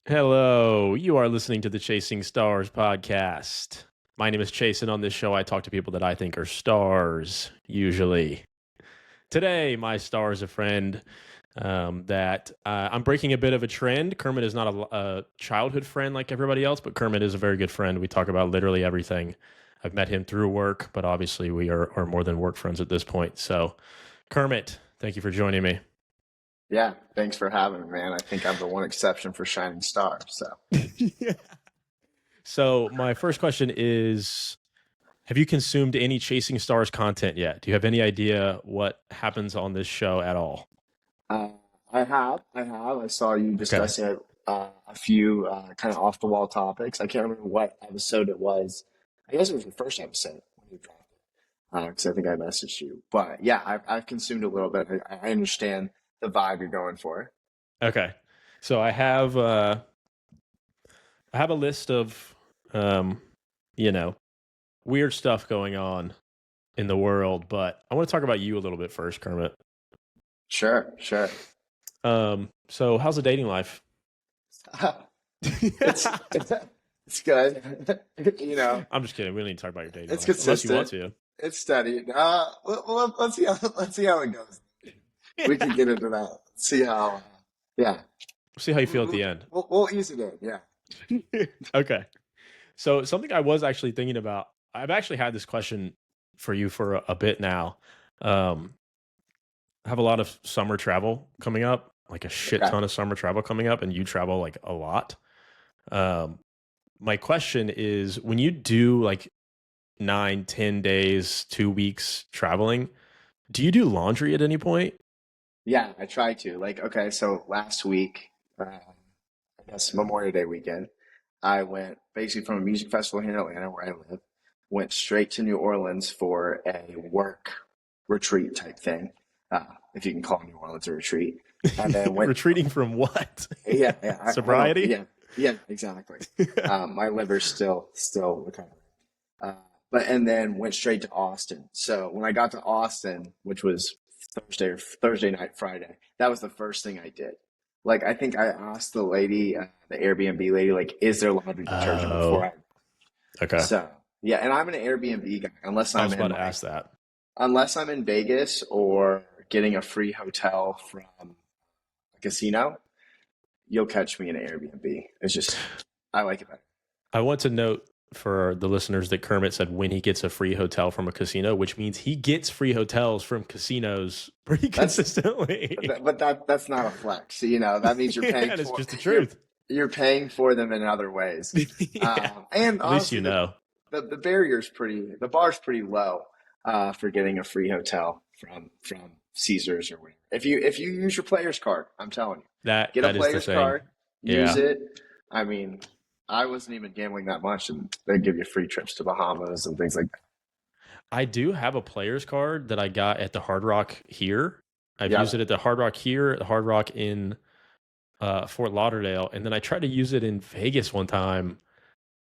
Hello, you are listening to the Chasing Stars podcast. My name is Chase, and on this show, I talk to people that I think are stars, usually. Today, my star is a friend that I'm breaking a bit of a trend. Kermit is not a childhood friend like everybody else, but Kermit is a very good friend. We talk about literally everything. I've met him through work, but obviously, we are more than work friends at this point. So, Kermit, thank you for joining me. Yeah, thanks for having me, man. I think I'm the one exception for shining star. So, Yeah. So, my first question is, have you consumed any Chasing Stars content yet? Do you have any idea what happens on this show at all? uh, I have. I saw you Okay. discussing a few kind of off the wall topics. I can't remember what episode it was. I guess it was the first episode when you dropped it, because I think I messaged you. But yeah, I've consumed a little bit. I understand the vibe you're going for. Okay. So I have a list of um, you know, weird stuff going on in the world, but I want to talk about you a little bit first, Kermit. Sure, sure. So how's the dating life? It's it's good. You know, I'm just kidding. We don't need to talk about your dating it's life unless you want consistent. to. It's steady. Let's see how it goes. We can get into that. See how. Yeah, See how you feel at we'll, the end. we'll ease it in. Yeah. Okay. So something I was actually thinking about, I've actually had this question for you for a bit now. Um, I have a lot of summer travel coming up, like a shit Okay. ton of summer travel coming up, and you travel like a lot. Um, my question is, when you do like 9, 10 days, 2 weeks traveling, do you do laundry at any point? Yeah, I try to. Like, okay, so last week, I guess Memorial Day weekend, I went basically from a music festival here in Atlanta, where I live, went straight to New Orleans for a work retreat type thing, if you can call New Orleans a retreat, and then went. Retreating from what? Yeah, yeah, I don't. Sobriety? Yeah, yeah, exactly. My liver's still recovering. Uh, but and then went straight to Austin. So when I got to Austin, which was Thursday night, Friday, that was the first thing I did. Like I think I asked the lady, the Airbnb lady, like, is there laundry detergent before Oh, I? okay. So yeah, and I'm an Airbnb guy I was about to ask that. unless I'm in Vegas or getting a free hotel from a casino, you'll catch me in an Airbnb. It's just I like it better. I want to note for the listeners that Kermit said when he gets a free hotel from a casino, which means he gets free hotels from casinos pretty That's consistently. that's not a flex. You know, that means you're paying Yeah, it's for just the you're truth. you're paying for them in other ways. Yeah. And At least you honestly, know. the barrier's the bar's pretty low for getting a free hotel from Caesars or whatever. If you use your player's card, I'm telling you, get a That is the player's thing. card, use Yeah. it. I mean, I wasn't even gambling that much, and they give you free trips to Bahamas and things like that. I do have a player's card that I got at the Hard Rock here. I've used it Yep. at the Hard Rock here, the Hard Rock in Fort Lauderdale, and then I tried to use it in Vegas one time,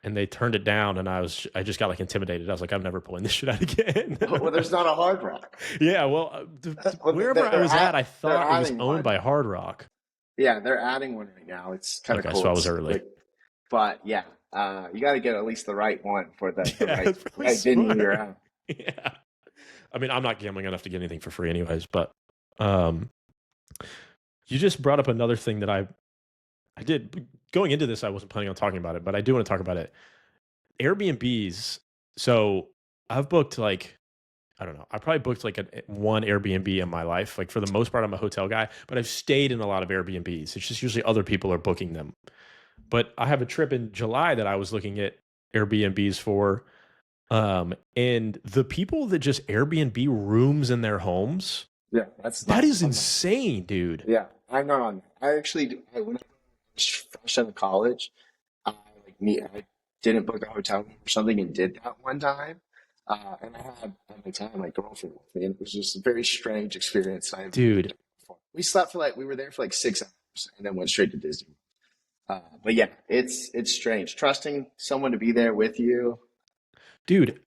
and they turned it down, and I just got like intimidated. I was like, I'm never pulling this shit out again. Well, there's not a Hard Rock. Yeah, well, Well, wherever I was at, I they're thought it was adding owned one. by Hard Rock. Yeah, they're adding one right now. It's kind of Okay, so cool. I was It's early. like, but yeah, you got to get at least the right one for the Yeah, that's really right venue you're smart. at. Yeah, I mean, I'm not gambling enough to get anything for free, anyways. But um, you just brought up another thing that I did going into this. I wasn't planning on talking about it, but I do want to talk about it. Airbnbs. So I've booked like I don't know. I probably booked like one Airbnb in my life. Like for the most part, I'm a hotel guy, but I've stayed in a lot of Airbnbs. It's just usually other people are booking them. But I have a trip in July that I was looking at Airbnbs for. And the people that just Airbnb rooms in their homes, Yeah, that's that not. is I'm not. insane, dude. Yeah, I'm not on that. I actually, when I was fresh out of college, I didn't book a hotel room or something and did that one time. And I had at the time my girlfriend with me, and it was just a very strange experience. I've never done Dude, it before. We were there for like 6 hours and then went straight to Disney. But yeah, it's strange trusting someone to be there with you. dude,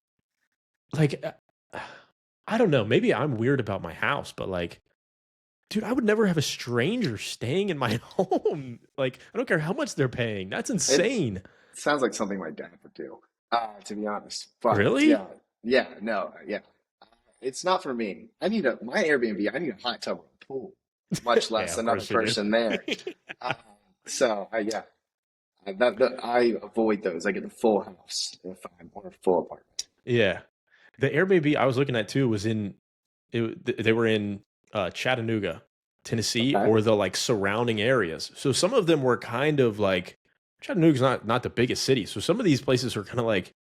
like I don't know. Maybe I'm weird about my house, but like Dude, I would never have a stranger staying in my home. Like, I don't care how much they're paying. That's It insane. sounds like something my dad would do, to be honest. But Really? yeah, yeah, no, yeah. It's not for me. My Airbnb, I need a hot tub and a pool, much Yeah, less of another course you do. person there. Uh, yeah, that I avoid those. I get the full house if I'm or a full apartment. Yeah. The Airbnb I was looking at too was they were in Chattanooga, Tennessee, Okay. or the like surrounding areas. So some of them were kind of like Chattanooga's not the biggest city. So some of these places are kind of like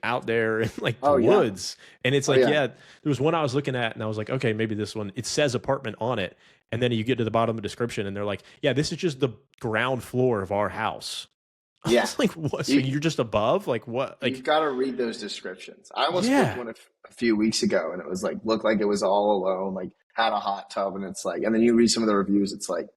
out there in like the Oh yeah. woods. And it's Oh like, yeah. yeah, there was one I was looking at and I was like, okay, maybe this one, it says apartment on it. And then you get to the bottom of the description and they're like, yeah, this is just the ground floor of our house. I Yeah. was like, what? So You you're just above? Like what? you've Like, got to read those descriptions. I almost booked yeah. one a few weeks ago, and it was like looked like it was all alone, like had a hot tub, and it's like, and then you read some of the reviews. It's like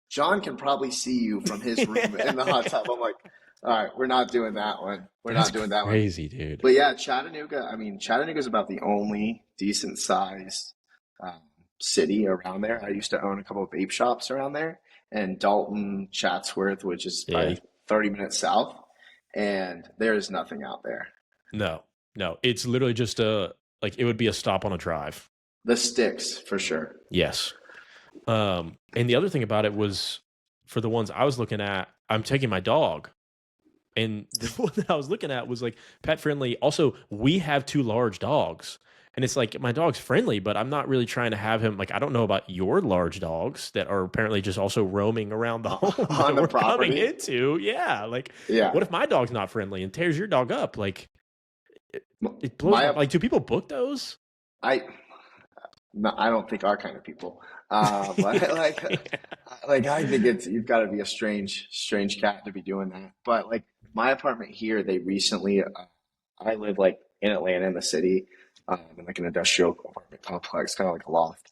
John can probably see you from his room in the hot tub. I'm like, all right, we're not doing that one. We're That's not doing that one. crazy, dude. But yeah, Chattanooga. I mean, Chattanooga is about the only decent sized um, city around there. I used to own a couple of vape shops around there, and Dalton, Chatsworth, which is Yeah. probably 30 minutes south, and there is nothing out there. No, no. It's literally just like it would be a stop on a drive. The sticks for sure. Yes. And the other thing about it was for the ones I was looking at, I'm taking my dog. And the one that I was looking at was like pet friendly. Also, we have two large dogs. And it's like my dog's friendly, but I'm not really trying to have him. Like, I don't know about your large dogs that are apparently just also roaming around the home On that the we're coming property. into. Yeah. Like, Yeah. what if my dog's not friendly and tears your dog up? Like, it blows My like, do people book those? I no, I don't think our kind of people. But like I think it's you've got to be a strange cat to be doing that. But like my apartment here, they recently I live like in Atlanta in the city, in like an industrial apartment complex, kind of like a loft.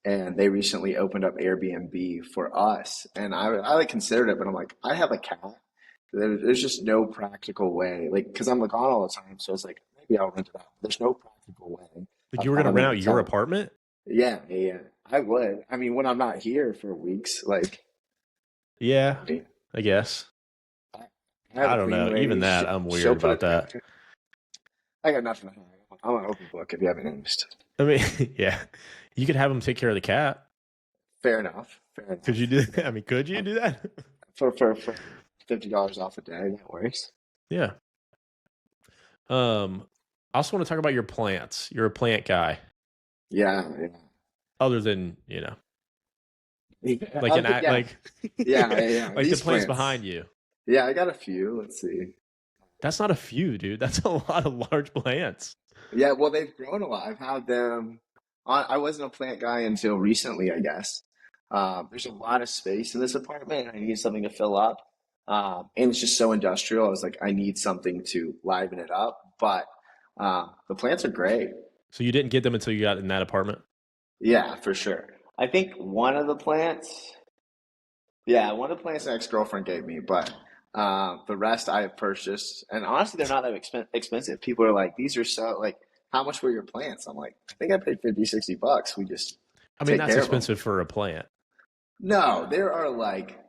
And they recently opened up Airbnb for us, and I like considered it, but I'm like I have a cat. There's just no practical way, like because I'm like gone all the time, so it's like maybe I'll rent it out. There's no practical way Like, of you were going to rent having a out your tenant. apartment? Yeah, yeah, I would. I mean, when I'm not here for weeks, like Yeah, I I guess. have I a don't cleaning know. Even lady. that, I'm She'll weird put about it that. together. I got nothing to hide. I'm an open book if you haven't noticed. I mean, yeah, you could have him take care of the cat. Fair enough. Fair Could you enough. do that? I mean, could you Um, do that? for $50 off a day, that works. Yeah. I also want to talk about your plants. You're a plant guy, Yeah, other than, yeah. like an act, Yeah, like, yeah. like the These plants plants. behind you. Yeah, I got a few. Let's see. That's not a few, dude. That's a lot of large plants. Yeah, well, they've grown a lot. I've had them. I wasn't a plant guy until recently, I guess. There's a lot of space in this apartment, and I need something to fill up. And it's just so industrial. I was like, I need something to liven it up. But the plants are great. So you didn't get them until you got in that apartment? Yeah, for sure. I think one of the plants, yeah, one of the plants an ex-girlfriend gave me, but the rest I have purchased. And honestly, they're not that expensive. People are like, these are so, like, how much were your plants? I'm like, I think I paid 50, $60. We just I mean, take that's care of them. expensive for a plant. No, there are like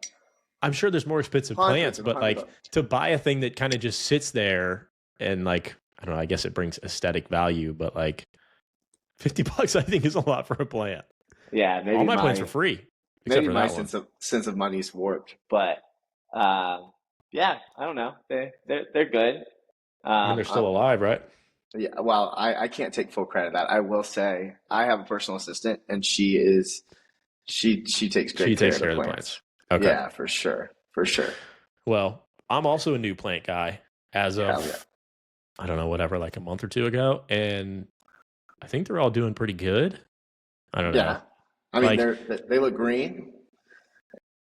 I'm sure there's more expensive hundreds plants, and but hundreds like of, to buy a thing that kind of just sits there and like, I don't know, I guess it brings aesthetic value, but like $50 I think is a lot for a plant. yeah, All my plants are free except maybe for my that one. sense of money is warped, but yeah, I don't know. They're good. I mean, they're I, still alive, right? yeah, well, I can't take full credit of that. I will say I have a personal assistant, and she takes She great care takes of the care of the plants. plants. Okay. Yeah, for sure, for sure. Well, I'm also a new plant guy as Hell yeah, of, I don't know, whatever, like a month or two ago. And I think they're all doing pretty good. I don't know. yeah. I mean, Like, they look green.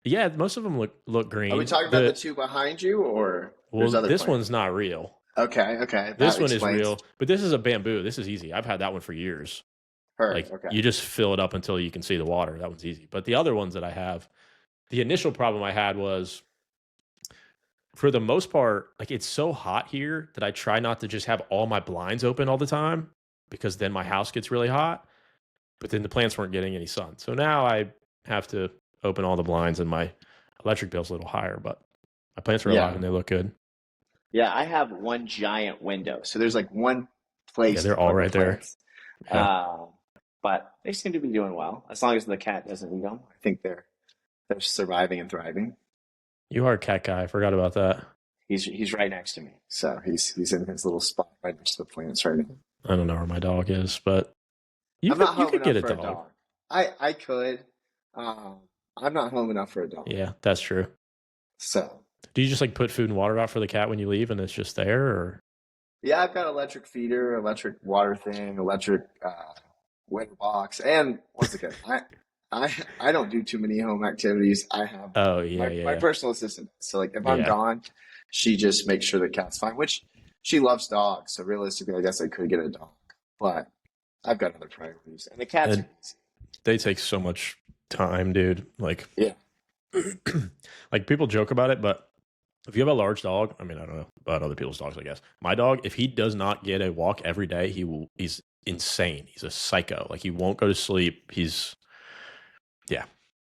yeah, most of them look Are we green. talking about the two behind you, or there's Well, other this plants? one's not real. Okay, okay, This that one is explains real, but this is a bamboo. This is easy. I've had that one for years. her. Like, Okay, you just fill it up until you can see the water. That one's easy. But the other ones that I have, the initial problem I had was, for the most part, like, it's so hot here that I try not to just have all my blinds open all the time because then my house gets really hot. but then the plants weren't getting any sun. So now I have to open all the blinds, and my electric bill's a little higher, but my plants are alive Yeah. and they look good. Yeah, I have one giant window. So there's like one Yeah, place to they're all put the right there. plants. Yeah. But they seem to be doing well. As long as the cat doesn't eat them, I think they're surviving and thriving. You are a cat guy. I forgot about that. He's right next to me. So he's in his little spot right next to the plants right now. I don't know where my dog is, but I'm not you home could get enough a for a dog. dog. I could. I'm not home enough for a dog. Yeah, that's true. So Do you just like put food and water out for the cat when you leave and it's just there, or? yeah, I've got electric feeder, electric water thing, electric litter box, and once again, I don't do too many home activities. I have Oh, yeah, my yeah. personal assistant. So like if I'm Yeah. gone, she just makes sure the cat's fine, which she loves dogs. So realistically, I guess I could get a dog, but I've got other priorities, and the cats And are easy. they take so much time, dude. Like, Yeah, like people joke about it, but if you have a large dog, I mean, I don't know about other people's dogs, I guess. My dog, if he does not get a walk every day, he's insane. He's a psycho. Like he won't go to sleep. Yeah.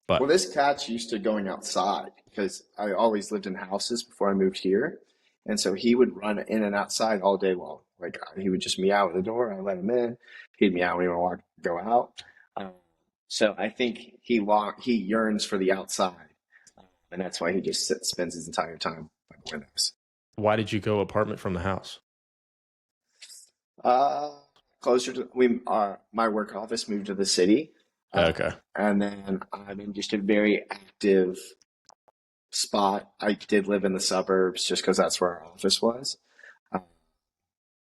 But well, this cat's used to going outside because I always lived in houses before I moved here. And so he would run in and outside all day long. Like he would just meow at the door. I let him in. He'd meow when he would go out. So I think he yearns for the outside. And that's why he just spends his entire time by the windows. why did you go apartment from the house? Closer to my work office moved to the city. Okay. And then I'm in just a very active spot. I did live in the suburbs just because that's where our office was.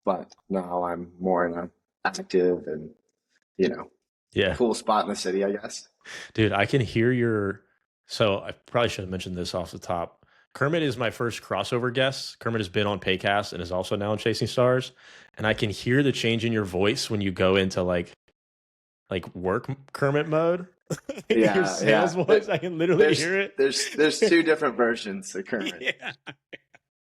But now I'm more in an active and, Yeah. cool spot in the city, I guess. Dude, I can hear so I probably should have mentioned this off the top. Kermit is my first crossover guest. Kermit has been on Paycast and is also now in Chasing Stars. And I can hear the change in your voice when you go into like work Kermit mode. Yeah, Your sales voice, I can literally hear it. There's two different versions of Kermit. Yeah.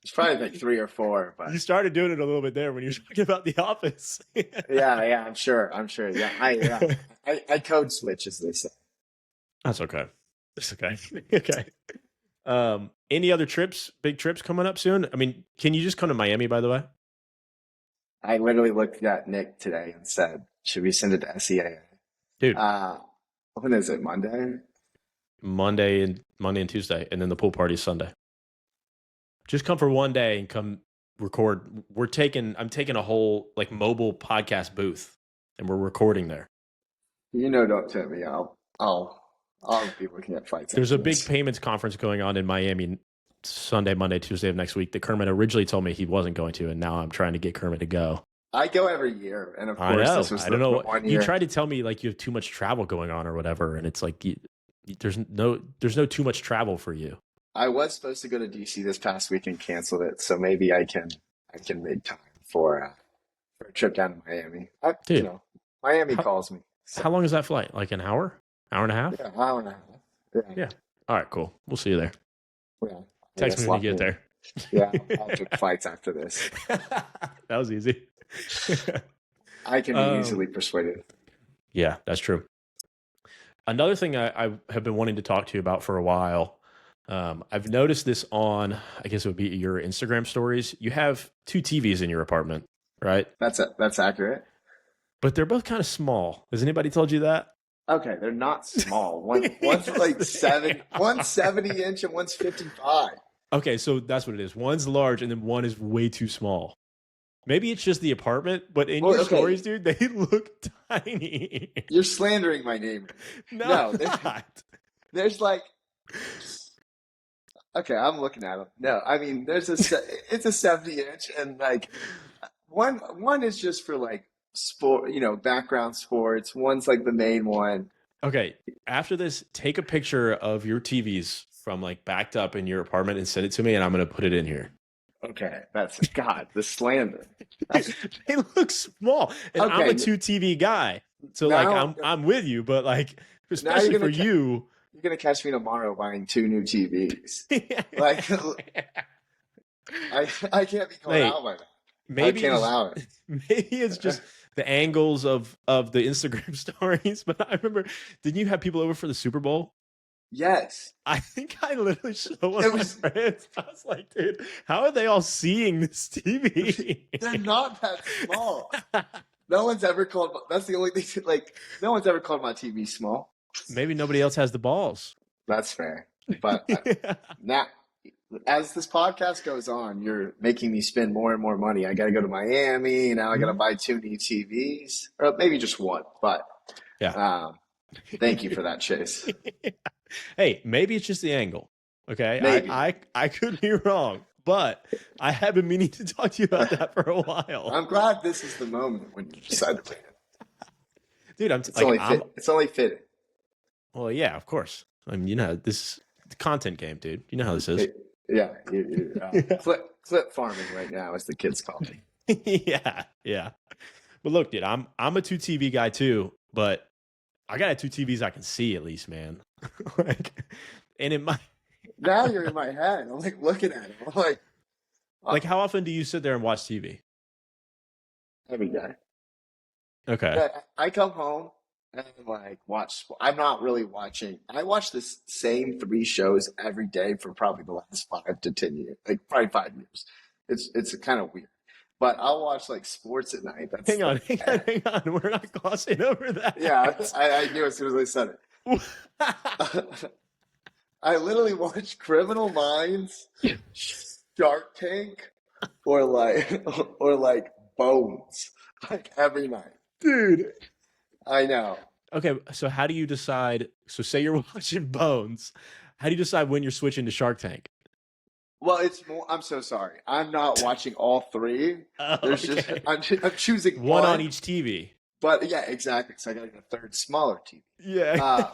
It's probably like 3 or 4, but You started doing it a little bit there when you were talking about The Office. yeah, I'm sure. Yeah, I code switch, as they say. That's okay. That's okay. Okay. Any other big trips coming up soon? I mean, can you just come to Miami, by the way? I literally looked at Nick today and said, "Should we send it to SEAA?" Dude, when is it? Monday? Monday and Tuesday, and then the pool party is Sunday. Just come for one day and come record. I'm taking a whole like mobile podcast booth, and we're recording there. Don't tempt me. I'll be looking at flights. There's a big payments conference going on in Miami Sunday, Monday, Tuesday of next week that Kermit originally told me he wasn't going to, and now I'm trying to get Kermit to go. I go every year, and of course, I know. this was I don't know. one You year. tried to tell me like you have too much travel going on or whatever, and it's like there's no too much travel for you. I was supposed to go to DC this past week and canceled it, so maybe I can make time for a trip down to Miami. Dude, Miami calls me. So. How long is that flight? Like an hour? Hour and a half? Yeah, hour and a half. Yeah. All right, cool. We'll see you there. Yeah. Text me when you get there. Yeah, I'll take flights after this. That was easy. I can be easily persuaded. Yeah, that's true. Another thing I have been wanting to talk to you about for a while. I've noticed this on, I guess it would be your Instagram stories. You have 2 TVs in your apartment, right? That's accurate. But they're both kind of small. Has anybody told you that? Okay, they're not small. One's like 7, one's 70 inch and one's 55. Okay, so that's what it is. One's large and then one is way too small. Maybe it's just the apartment, but in your stories, dude, they look tiny. You're slandering my name. No, there's like, okay, I'm looking at them. No, I mean, it's a 70 inch, and like one is just for like sport, background sports. One's like the main one. Okay, after this, take a picture of your TVs from like backed up in your apartment and send it to me, and I'm going to put it in here. Okay, that's God, the slander. They look small, and okay. I'm a 2 TV guy, so now, like I'm with you, but like especially for you, you're gonna catch me tomorrow buying 2 new TVs. Like I can't be caught out by that. I maybe can't it's allow it. maybe it's just the angles of the Instagram stories. But I remember, didn't you have people over for the Super Bowl? Yes, I think I literally showed one it of my was. friends. I was like, dude, how are they all seeing this TV? They're not that small. No one's ever called. That's the only thing. Like, no one's ever called my TV small. Maybe nobody else has the balls. That's fair. But now, as this podcast goes on, you're making me spend more and more money. I got to go to Miami. Now I got to buy 2 new TVs, or maybe just one. But Yeah. thank you for that, Chase. Hey, maybe it's just the angle. Okay. Maybe. I could be wrong, but I have been meaning to talk to you about that for a while. I'm glad this is the moment when you decide to play it. Dude, It's only fitting. Well, yeah, of course. I mean, you know, this is the content game, dude. You know how this is. Yeah. Clip farming right now, as the kids call it. Yeah. But look, dude, I'm a 2 TV guy too, but I got 2 TVs I can see at least, man. And it might. Now you're in my head. I'm like looking at it. I'm like, how often do you sit there and watch TV? every day. Okay. Yeah, I come home and like watch. I'm not really watching. I watch the same 3 shows every day for probably the last 5 to 10 years, like probably 5 years. It's kind of weird. But I'll watch like sports at night. Hang on. We're not glossing over that. Yeah, I knew as soon as I said it. I literally watch Criminal Minds, Shark Tank, or like Bones, like every night. Dude. I know. Okay, so how do you decide? So say you're watching Bones. How do you decide when you're switching to Shark Tank? Well, it's more. I'm so sorry. I'm not watching all 3. There's just I'm choosing one on each TV. But yeah, exactly. So I got a 3rd smaller TV. Yeah.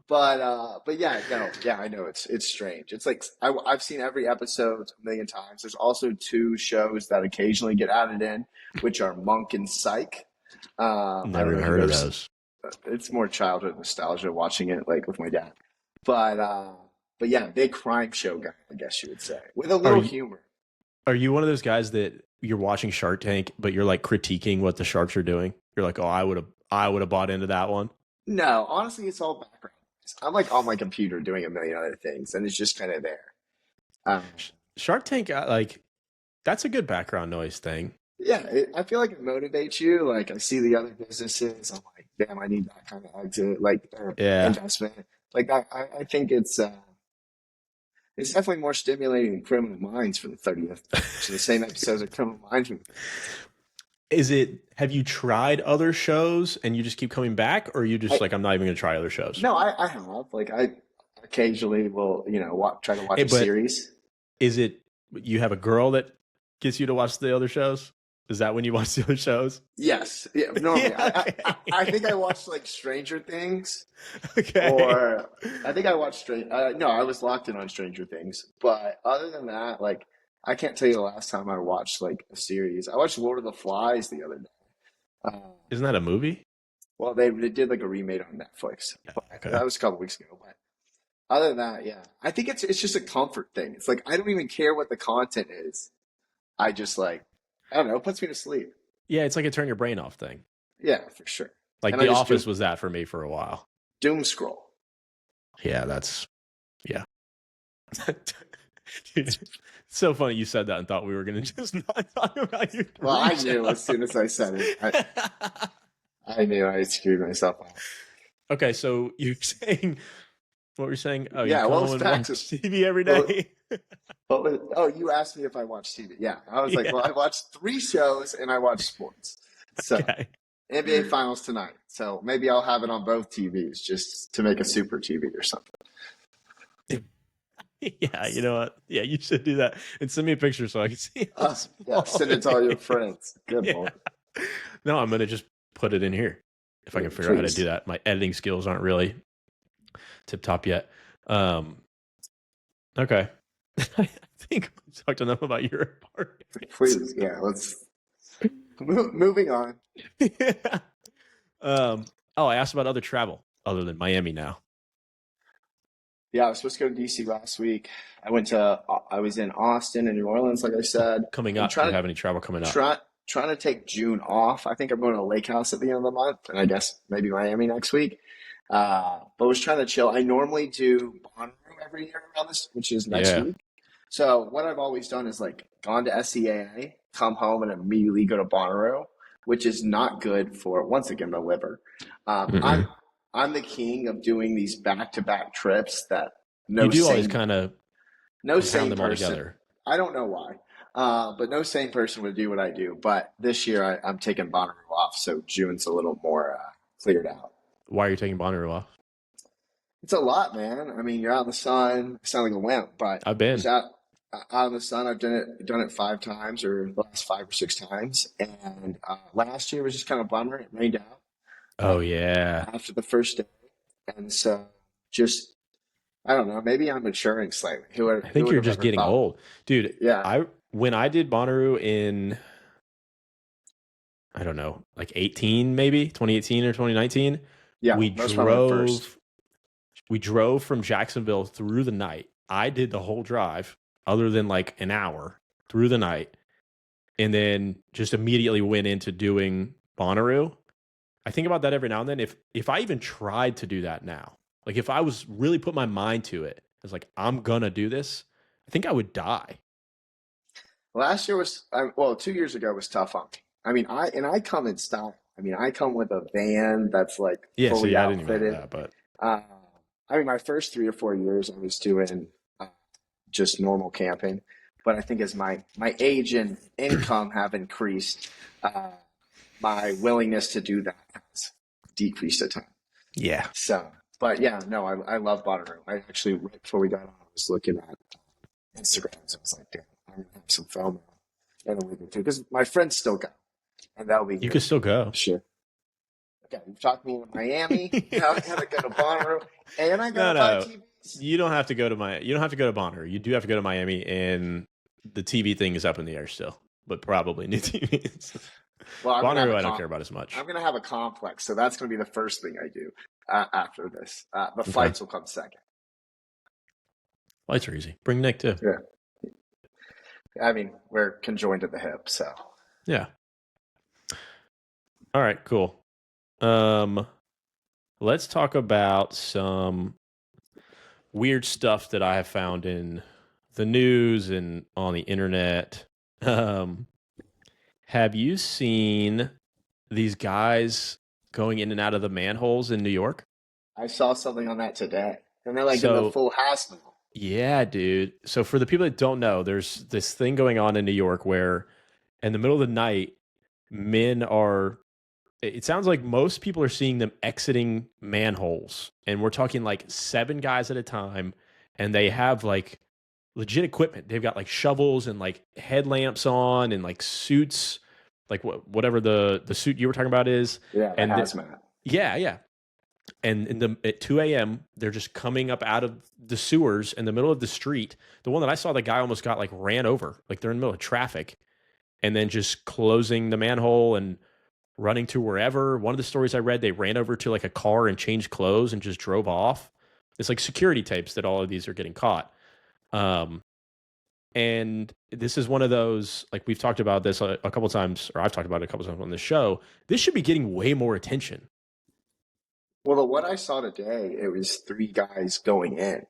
But yeah, no, yeah, I know it's strange. It's like I've seen every episode a million times. There's also 2 shows that occasionally get added in, which are Monk and Psych. Never even heard of those. It's more childhood nostalgia watching it like with my dad. But yeah, big crime show guy, I guess you would say, with a little humor. Are you one of those guys that you're watching Shark Tank, but you're like critiquing what the sharks are doing? You're like, oh, I would have bought into that one. No, honestly, it's all background. I'm like on my computer doing a million other things, and it's just kind of there. Shark Tank, like, that's a good background noise thing. Yeah, I feel like it motivates you. Like I see the other businesses, I'm like, damn, I need that kind of exit, like investment. Like I think it's definitely more stimulating than Criminal Minds for the 30th. So the same episodes of Criminal Minds. Have you tried other shows and you just keep coming back, or are you just like, I'm not even going to try other shows? No, I have. Like I occasionally will, try to watch a series. Is it you have a girl that gets you to watch the other shows? Is that when you watch the other shows? Yes. Yeah. Normally, I think I watched like Stranger Things. Okay. Or I think I watched no, I was locked in on Stranger Things. But other than that, like I can't tell you the last time I watched like a series. I watched Lord of the Flies the other day. Isn't that a movie? Well, they did like a remake on Netflix. Okay. That was a couple weeks ago. But other than that, yeah, I think it's just a comfort thing. It's like I don't even care what the content is. I just like. I don't know. It puts me to sleep. Yeah, it's like a turn your brain off thing. Yeah, for sure. Like The Office was that for me for a while. Doom scroll. Yeah, yeah. It's so funny you said that and thought we were going to just not talk about you. Well, I knew as soon as I said it. I knew I screwed myself up. Okay, so you're saying, what were you saying? Oh, yeah, you watch TV every day? You asked me if I watch TV. Yeah, I was like, well, I watched 3 shows and I watch sports. So NBA Finals tonight. So maybe I'll have it on both TVs just to make a super TV or something. Yeah, you know what? Yeah, you should do that and send me a picture so I can see. Yeah, send it to all your friends. Good boy. No, I'm gonna just put it in here if I can figure out how to do that. My editing skills aren't really tip top yet. Okay. I think we talked enough about your apartment. Please, yeah, let's moving on. I asked about other travel other than Miami now. Yeah, I was supposed to go to DC last week. I was in Austin and New Orleans, like I said. Coming I'm up, do you trying to have any travel coming up? try trying to take June off. I think I'm going to a lake house at the end of the month, and I guess maybe Miami next week. But was trying to chill. I normally do Bonnaroo every year around this, which is next Yeah. week. So what I've always done is like gone to SEA, come home, and immediately go to Bonnaroo, which is not good for once again the liver. Um, I'm Mm-mm. I'm the king of doing these back-to-back trips that You no do always sane kind of no compound sane them all person. together. I don't know why, but no sane person would do what I do. But this year I'm taking Bonnaroo off, so June's a little more cleared out. Why are you taking Bonnaroo off? It's a lot, man. I mean, you're out in the sun. I sound like a wimp, but I've just been. out in the sun. I've done it 5 times or the last 5 or 6 times. And last year was just kind of a bummer. It rained out Oh yeah. after the first day, and so just I don't know. Maybe I'm maturing slightly. I Who think would you're have just ever getting thought? old, dude. Yeah, I when I did Bonnaroo in I don't know, like 18 maybe 2018 or 2019. yeah. We Most probably my first. drove we drove from Jacksonville through the night. I did the whole drive, other than like an hour through the night, and then just immediately went into doing Bonnaroo. I think about that every now and then. If I even tried to do that now, like if I was really put my mind to it, I was like, I'm gonna do this, I think I would die. Last year was well, 2 years ago was tough on me. I mean, I come in style. I mean, I come with a van that's like Yeah, fully see, I didn't even have outfitted. that, but Uh, I mean, my first 3 or 4 years, I was doing uh, just normal camping. But I think as my age and income have increased, uh, my willingness to do that has decreased a ton. yeah. So, but yeah, no, I love Bonnaroo. I actually, right before we got on, I was looking at Instagrams. I was like, damn, I'm gonna have some FOMO in a week or two because my friends still go, and that'll be You good could still go. this year. Okay, you've talked me into Miami. Now I gotta go to Bonnaroo, and I No, gotta buy no. TVs. You don't have to go to you don't have to go to Bonnaroo. You do have to go to Miami, and the TV thing is up in the air still, but probably new TVs. Well, Bonnaroo, I don't care about as much. I'm gonna have a complex, so that's gonna be the first thing I do after this. The Okay. flights will come second. Lights are easy. Bring Nick too. Yeah, I mean we're conjoined at the hip, so Yeah. All right, cool. Um, let's talk about some weird stuff that I have found in the news and on the internet. Um, have you seen these guys going in and out of the manholes in New York? I saw something on that today, and they're like in the So, full house now. yeah, dude. So for the people that don't know, there's this thing going on in New York where in the middle of the night, men are it sounds like most people are seeing them exiting manholes. And we're talking like 7 guys at a time. And they have like legit equipment. They've got like shovels and like headlamps on and like suits, like whatever the suit you were talking about is. Yeah, the And hazmat. yeah, yeah. And at 2 a.m., they're just coming up out of the sewers in the middle of the street. The one that I saw, the guy almost got like ran over, like they're in the middle of traffic, and then just closing the manhole and running to wherever. One of the stories I read, they ran over to like a car and changed clothes and just drove off. It's like security tapes that all of these are getting caught. Um, and this is one of those, like we've talked about this a couple times, or I've talked about it a couple times on this show. This should be getting way more attention. Well, what I saw today, it was 3 guys going in.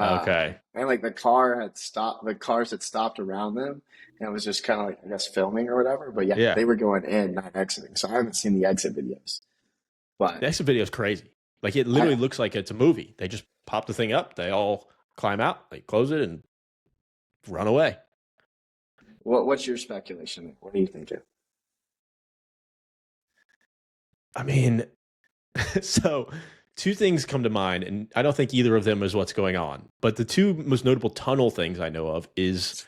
Okay. And like the cars had stopped around them, and it was just kind of like, I guess, filming or whatever. But yeah, Yeah. they were going in, not exiting. So I haven't seen the exit videos. But The exit video is crazy. Like it literally looks like it's a movie. They just pop the thing up, they all climb out, they close it, and run away. what's your speculation? What are you thinking? I mean, so 2 things come to mind, and I don't think either of them is what's going on. But the 2 most notable tunnel things I know of is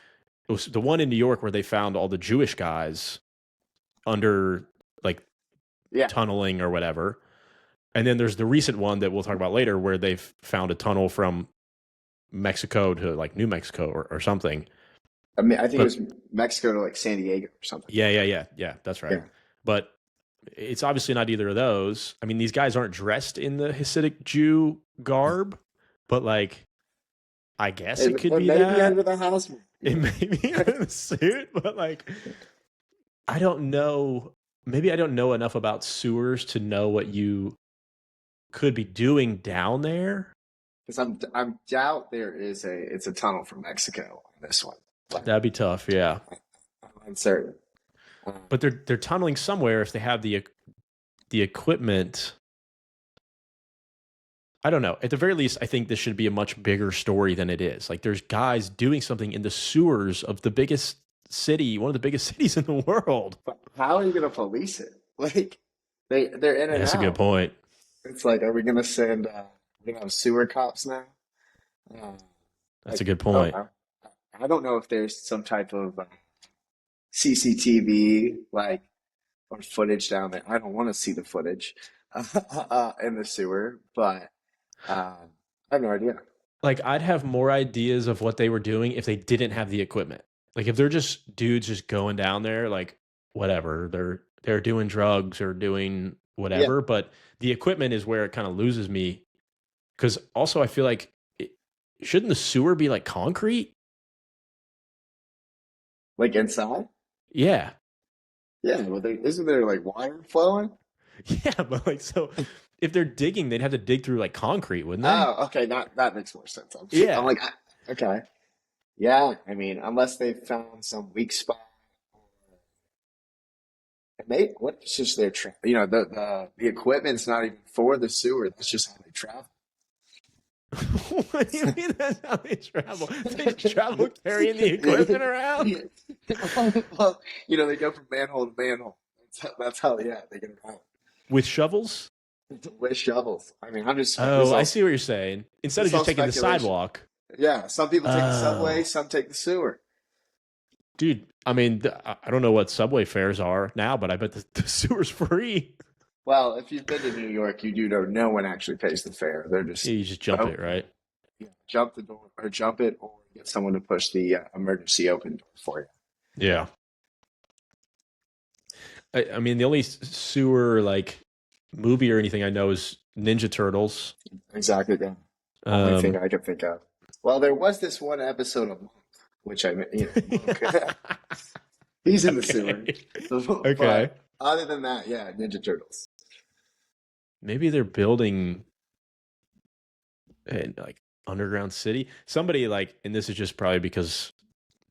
it was the one in New York where they found all the Jewish guys under like Yeah, tunneling or whatever. And then there's the recent one that we'll talk about later where they've found a tunnel from Mexico to like New Mexico or something. I mean, I think it But was Mexico to like San Diego or something. yeah, that's right. Yeah, But it's obviously not either of those. I mean, these guys aren't dressed in the Hasidic Jew garb. but like, I guess it It, could it be may be that. under the house. It may be in the suit, but like, I don't know. Maybe I don't know enough about sewers to know what you could be doing down there. Because I'm doubt there is it's a tunnel from Mexico on this one. But That'd be tough, yeah. I'm uncertain. But they're tunneling somewhere if they have the equipment. I don't know. At the very least, I think this should be a much bigger story than it is. Like there's guys doing something in the sewers of the biggest city, one of the biggest cities in the world. But how are you going to police it? Like they're in Yeah, and that's a good out. point. It's like, are we going to send we're going to have sewer cops now? Uh, That's a like good I don't point. know. I don't know if there's some type of CCTV like or footage down there. I don't want to see the footage in the sewer, but I have no idea. Like I'd have more ideas of what they were doing if they didn't have the equipment. Like if they're just dudes just going down there, like whatever, they're doing drugs or doing Yeah, whatever. But the equipment is where it kind of loses me. Because also I feel like shouldn't the sewer be like concrete? like inside. Yeah. Yeah, well, isn't there like wire flowing? Yeah, but like so if they're digging, they'd have to dig through like concrete, wouldn't they? Oh, okay, that makes more sense. I'm Yeah. like, okay, yeah. I mean, unless they found some weak spot, and what's just their the equipment's not even for the sewer. That's just how they travel. What do you mean that's how they travel? They travel carrying the equipment around? Well, they go from manhole to manhole. That's how yeah, they get around With shovels? with shovels. I mean, I'm just Oh, I see what you're saying. Instead this of is all just taking the speculation. sidewalk. Yeah, some people take the subway, Oh. some take the sewer. Dude, I mean, I don't know what subway fares are now, but I bet the sewer's free. Well, if you've been to New York, you do know no one actually pays the fare. They're Yeah, just you just jump oh, it, right? jump the door or jump it, or get someone to push the emergency open door for you. Yeah. I mean, the only sewer like movie or anything I know is Ninja Turtles. Exactly. Yeah. Only thing Um, I could think of. Well, there was this one episode of Monk, which Monk, he's in the sewer. okay. Okay. But other than that, yeah, Ninja Turtles. Maybe they're building like underground city. Somebody like, and this is just probably because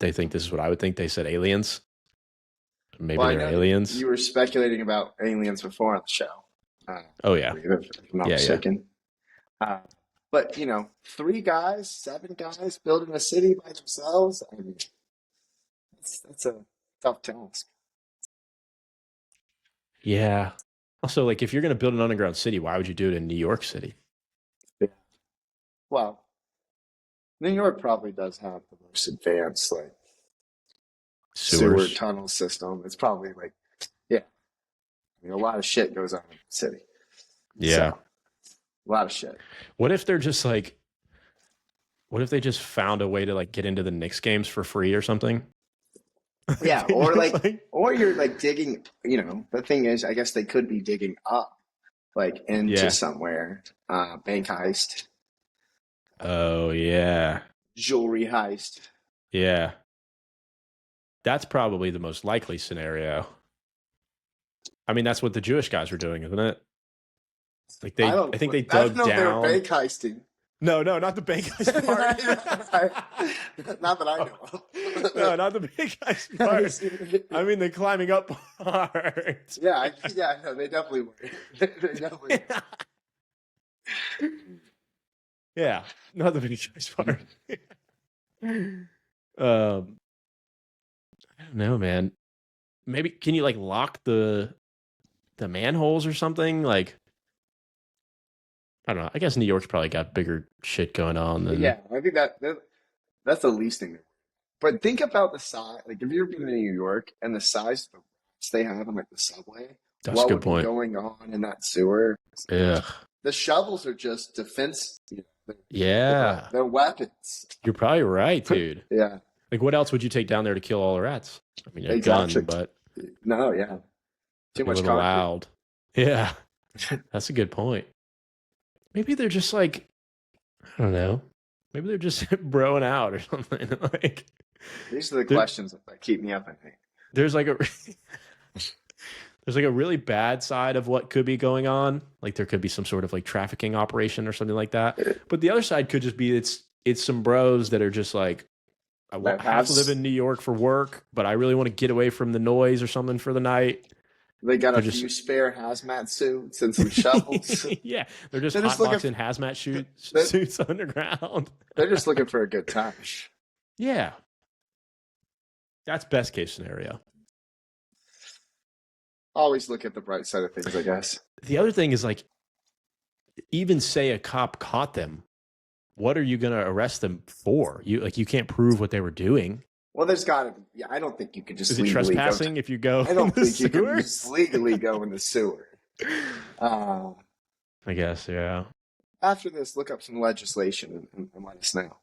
they think this is what I would think. They said aliens. Maybe Well, I they're know aliens. you were speculating about aliens before on the show. Oh yeah, If I'm not yeah, yeah, mistaken. Uh, but 7 guys building a city by themselves. I mean, that's a tough task. yeah. Also, like if you're gonna build an underground city, why would you do it in New York City? Yeah. Well, New York probably does have the most advanced like sewer Sewers. tunnel system. It's probably like, yeah, I mean, a lot of shit goes on in the city. Yeah. So, a lot of shit. What if they're just like? What if they just found a way to like get into the Knicks games for free or something? Yeah, They or just, or you're like digging, the thing is, I guess they could be digging up, like into yeah. somewhere, bank heist, Oh yeah, jewelry heist. yeah. That's probably the most likely scenario. I mean, that's what the Jewish guys were doing, isn't it? Like I I think they don't dug know if they were down. bank heisting. No, not the big guys part. Not that I know of. No, not the big guys part. I mean the climbing up part. Yeah, no, they definitely were. They definitely Yeah, not the big guys part. I don't know, man. Maybe can you like lock the manholes or something? Like I don't know. I guess New York's probably got bigger shit going on than Yeah, I think that's the least thing. But think about the size. Like, if you're been in New York and the size of the rats they have on like the subway, that's a what good would be point. going on in that sewer? Yeah. The shovels are just defense. Yeah. They're weapons. You're probably right, dude. Yeah, Like what else would you take down there to kill all the rats? I mean, a exactly. gun, but No, yeah, too a much little concrete. loud. Yeah. That's a good point. Maybe they're just like I don't know. Maybe they're just broing out or something. Like These are the there, questions that keep me up at night. there's like a there's like a really bad side of what could be going on. Like there could be some sort of like trafficking operation or something like that. But the other side could just be it's some bros that are just like That have to live has in New York for work, but I really want to get away from the noise or something for the night. they got a They're just few spare hazmat suits and some shovels. yeah, they're just They're just looking. hotboxing hazmat They're, suits underground. they're just looking for a good time. Yeah, that's best case scenario. Always look at the bright side of things, I guess. The other thing is like, even say a cop caught them, what are you going to arrest them for? You can't prove what they were doing. Well, there's got to be. Yeah, I don't think you could just Is it legally trespassing if you go? I don't in the think you can sewer? just legally go in the sewer. I guess, yeah. After this, look up some legislation and let us know.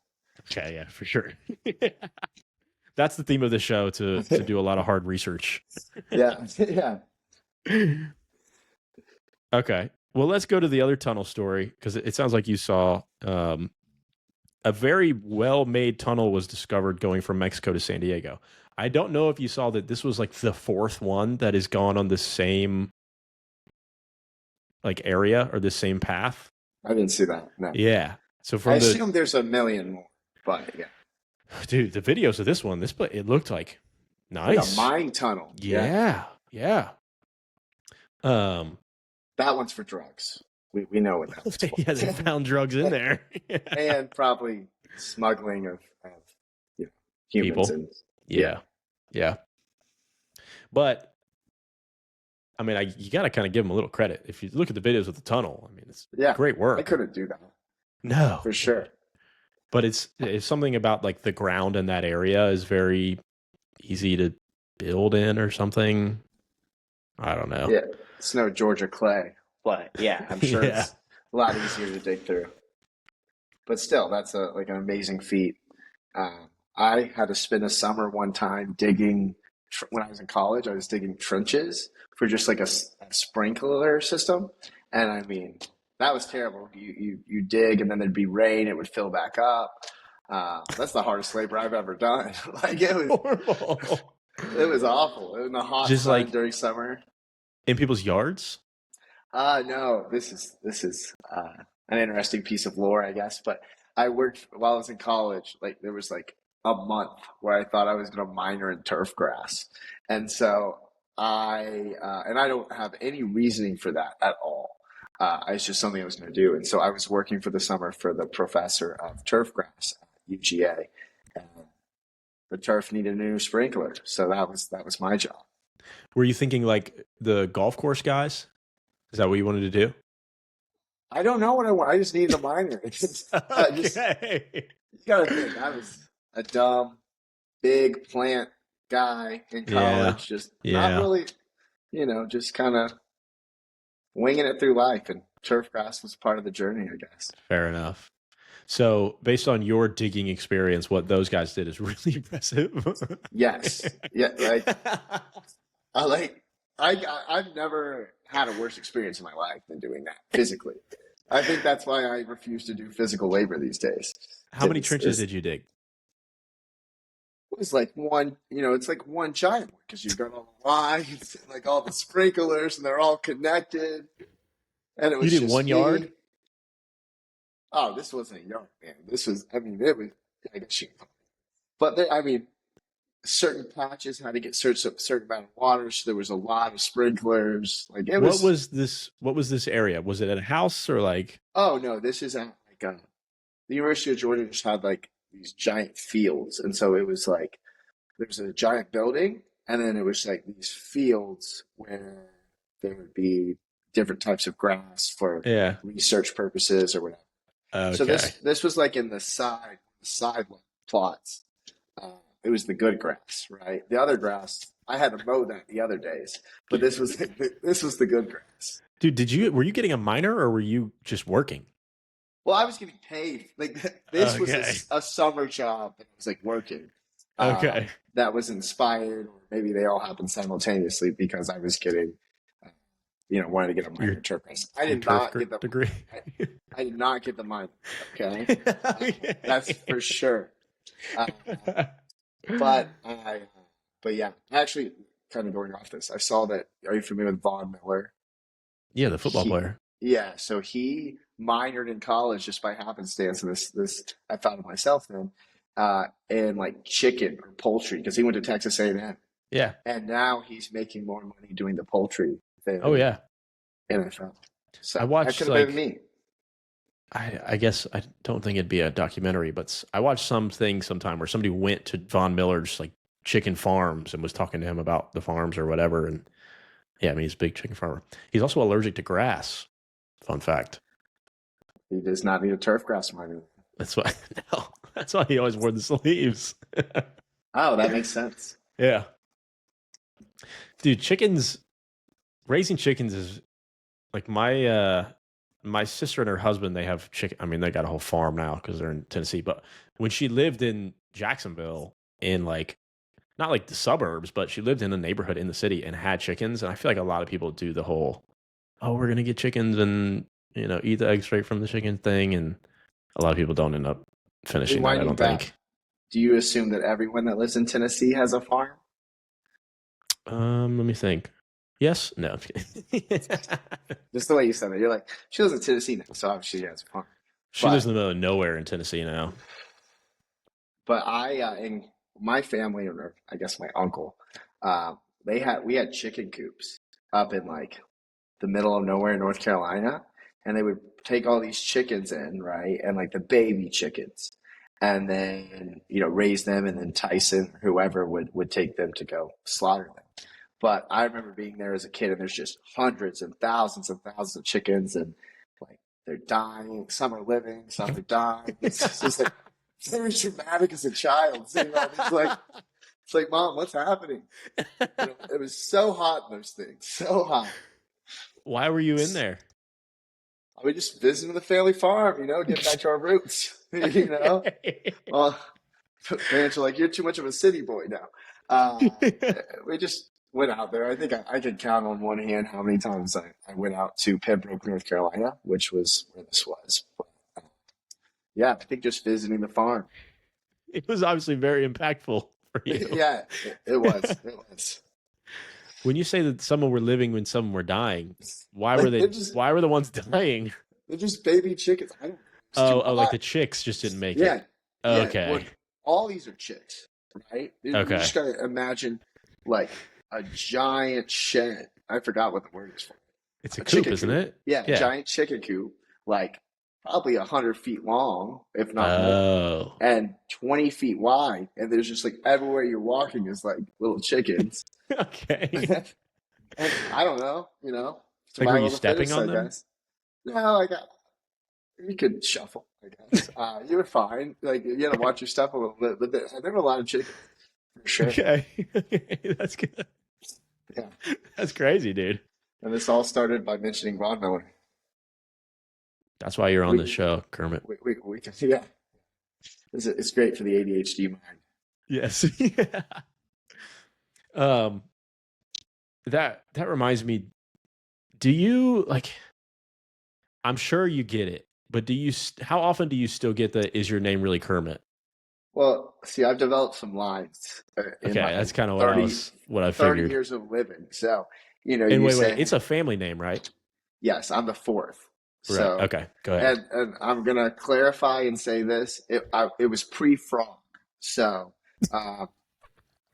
Okay, yeah, for sure. That's the theme of the show, to do a lot of hard research. Yeah, yeah. Okay. Well, let's go to the other tunnel story, because it sounds like you saw a very well-made tunnel was discovered going from Mexico to San Diego. I don't know if you saw that this was like the fourth one that has gone on the same like area or the same path. I didn't see that. No. Yeah. So I assume there's a million more, but yeah. Dude, the videos of this one, it looked like nice. Like a mine tunnel. Yeah. That one's for drugs. We know what that was. Yeah, they found drugs in there. And probably smuggling of humans. People. Yeah. But I mean, you got to kind of give them a little credit. If you look at the videos of the tunnel, I mean, it's great work. I couldn't do that. No, for sure. But it's something about like the ground in that area is very easy to build in or something. I don't know. Yeah, it's no Georgia clay, but yeah, I'm sure it's a lot easier to dig through. But still, that's an amazing feat. I had to spend a summer one time digging. When I was in college, I was digging trenches for just like a sprinkler system, and I mean that was terrible. You dig, and then there'd be rain; it would fill back up. That's the hardest labor I've ever done. Like it was horrible. It was awful. In the hot sun like during summer. In people's yards? No. This is an interesting piece of lore, I guess. But I worked while I was in college. Like there was like a month where I thought I was going to minor in turf grass, and so I don't have any reasoning for that at all. It's just something I was going to do, and so I was working for the summer for the professor of turf grass at UGA. And the turf needed a new sprinkler, so that was my job. Were you thinking like the golf course guys? Is that what you wanted to do? I don't know what I want. I just needed a minor. Okay. You gotta think, I was a dumb, big plant guy in college, just not really, just kind of winging it through life, and turf grass was part of the journey, I guess. Fair enough. So, based on your digging experience, what those guys did is really impressive. Yes. Yeah. I've never had a worse experience in my life than doing that physically. I think that's why I refuse to do physical labor these days. How many trenches did you dig? It was like one, it's like one giant one because you've got all the lines, and like all the sprinklers, and they're all connected. And it was you did 1 yard? Oh, this wasn't a yard, man. This was, it was, I guess but certain patches had to get certain amount of water, so there was a lot of sprinklers. Like it was. What was this area? Was it at a house or like? Oh no, this is at the University of Georgia just had like these giant fields, and so it was like there was a giant building, and then it was like these fields where there would be different types of grass for research purposes or whatever. Okay. So this was like in the side plots. It was the good grass, right? The other grass, I had to mow that the other days, but this was the good grass. Dude, were you getting a minor or were you just working? Well, I was getting paid. Like this was a summer job, and I was like working. Okay. That was inspired, or maybe they all happened simultaneously because I was getting wanted to get a minor Your in turf grass. I your did turf not get the degree. I did not get the minor. Okay, that's for sure. Uh, but I, but yeah, actually, kind of going off this, I saw that. Are you familiar with Von Miller? Yeah, the football He, player. yeah, so he minored in college just by happenstance, and this I found it myself then, in like chicken or poultry because he went to Texas A&M, Yeah. and now he's making more money doing the poultry Oh than yeah. NFL. I So that watched could have been like me. I guess I don't think it'd be a documentary, but I watched something sometime where somebody went to Von Miller's like chicken farms and was talking to him about the farms or whatever. And yeah, I mean he's a big chicken farmer. He's also allergic to grass. Fun fact. He does not need a turf grass miner. That's why no, that's why he always wore the sleeves. Oh, that makes sense. Yeah. Dude, raising chickens is like my sister and her husband, they have chicken. I mean, they got a whole farm now because they're in Tennessee. But when she lived in Jacksonville, in like not like the suburbs, but she lived in a neighborhood in the city and had chickens. And I feel like a lot of people do the whole, oh, we're gonna get chickens and eat the eggs straight from the chicken thing. And a lot of people don't end up finishing that. I Rewinding don't back, think. do you assume that everyone that lives in Tennessee has a farm? Let me think. Yes. No. I'm just kidding. Just the way you said it, you're like, she lives in Tennessee now, so obviously she has a farm. She lives But in the middle of nowhere in Tennessee now. but in my family, or I guess my uncle, we had chicken coops up in like the middle of nowhere in North Carolina, and they would take all these chickens in, right, and like the baby chickens, and then raise them, and then Tyson or whoever would take them to go slaughter them. But I remember being there as a kid, and there's just hundreds and thousands of chickens, and like they're dying. Some are living, some are dying. It's just like very dramatic as a child. Seeing all these, like, it's like, Mom, what's happening? It was so hot in those things, so hot. Why were you in there? I would just visiting the family farm, getting back to our roots, Well, parents are like, you're too much of a city boy now. We just went out there. I think I could count on one hand how many times I went out to Pembroke, North Carolina, which was where this was. But, yeah, I think just visiting the farm. It was obviously very impactful for you. Yeah, it was. It was. When you say that some were living when some were dying, why Like, were they? Why were the ones dying? they're just baby chickens. I don't. It's too Oh, like hot. the chicks just didn't make Yeah, it. yeah. Okay. All these are chicks, right? You Okay. just gotta imagine like a giant shed. I forgot what the word is for it. It's a coop, chicken isn't coop. it? Yeah, giant chicken coop, like probably 100 feet long, if not more, Oh. and 20 feet wide. And there's just like everywhere you're walking is like little chickens. Okay. And I don't know, Like, were survival you of the stepping fittest, on I them? guess. No, you could shuffle, I guess. You were fine. Like you had to watch your step a little bit, but there were a lot of chickens for sure. Okay. That's good. Yeah. That's crazy, dude. And this all started by mentioning Von Miller. That's why you're on We, the show, Kermit. we can, yeah. It's great for the ADHD mind. Yes. Yeah. Um, that reminds me. Do you like? I'm sure you get it, but how often do you still get the "Is your name really Kermit"? Well, see, I've developed some lines in Okay, my that's kind of 30, what I 30 figured. years of living. So, And you wait, say, it's a family name, right? yes, I'm the fourth. Right. So, Okay. Go ahead. and I'm going to clarify and say this. It was pre-frog. So,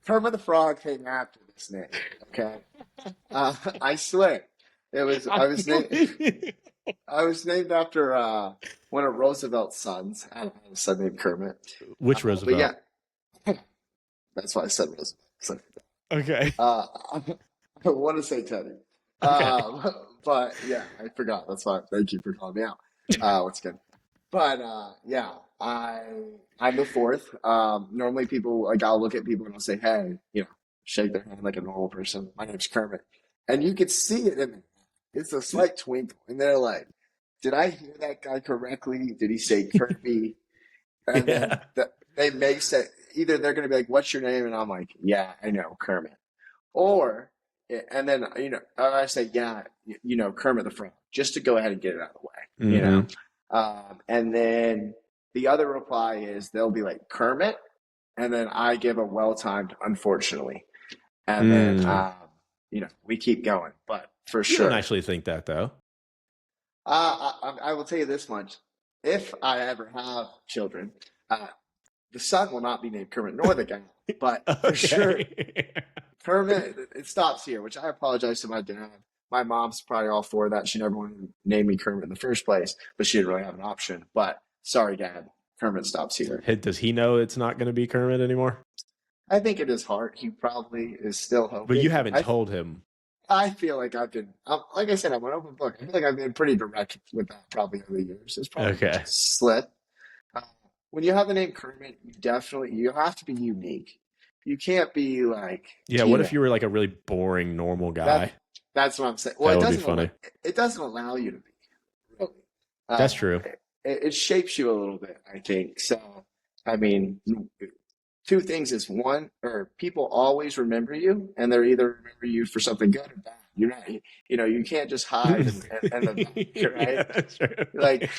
Kermit the Frog came after this name. Okay. I swear. I was named after one of Roosevelt's sons. I have a son named Kermit. Which Roosevelt? But yeah, that's why I said Roosevelt. Okay. I want to say Teddy. Okay. But yeah, I forgot. That's why. Thank you for calling me out. Once again. But yeah, I'm the fourth. Normally people, like, I'll look at people and I'll say, hey, shake their hand like a normal person. My name's Kermit. And you could see it in me. It's a slight twinkle. And they're like, did I hear that guy correctly? Did he say Kirby? And Yeah. then they may say, either they're going to be like, what's your name? And I'm like, yeah, I know, Kermit. Or and then I say, yeah, Kermit the Frog, just to go ahead and get it out of the way, Mm-hmm. and then the other reply is they'll be like Kermit, and then I give a well-timed, unfortunately, and then Mm. we keep going, but for You don't sure. actually think that though. I will tell you this much: if I ever have children, the son will not be named Kermit, nor the guy, but for sure, Okay. Kermit. It stops here, which I apologize to my dad. My mom's probably all for that. She never wanted to name me Kermit in the first place, but she didn't really have an option. But sorry, Dad, Kermit stops here. Does he know it's not going to be Kermit anymore? I think in his heart, he probably is still But you hoping. haven't told him. I feel like I've been, like I said, I'm an open book. I feel like I've been pretty direct with that probably over the years. It's probably just Okay. a slip. Uh, when you have the name Kermit, you have to be unique. You can't be like Yeah, what if Tina. you were like a really boring, normal That guy? that's what I'm saying. Well, That would be funny. it doesn't allow you to be really. That's Uh, true. it shapes you a little bit, I think. So, I mean, two things is one, or people always remember you, and they're either remember you for something good or bad. You're not, you can't just hide and the back, right? Yeah, that's true. Like,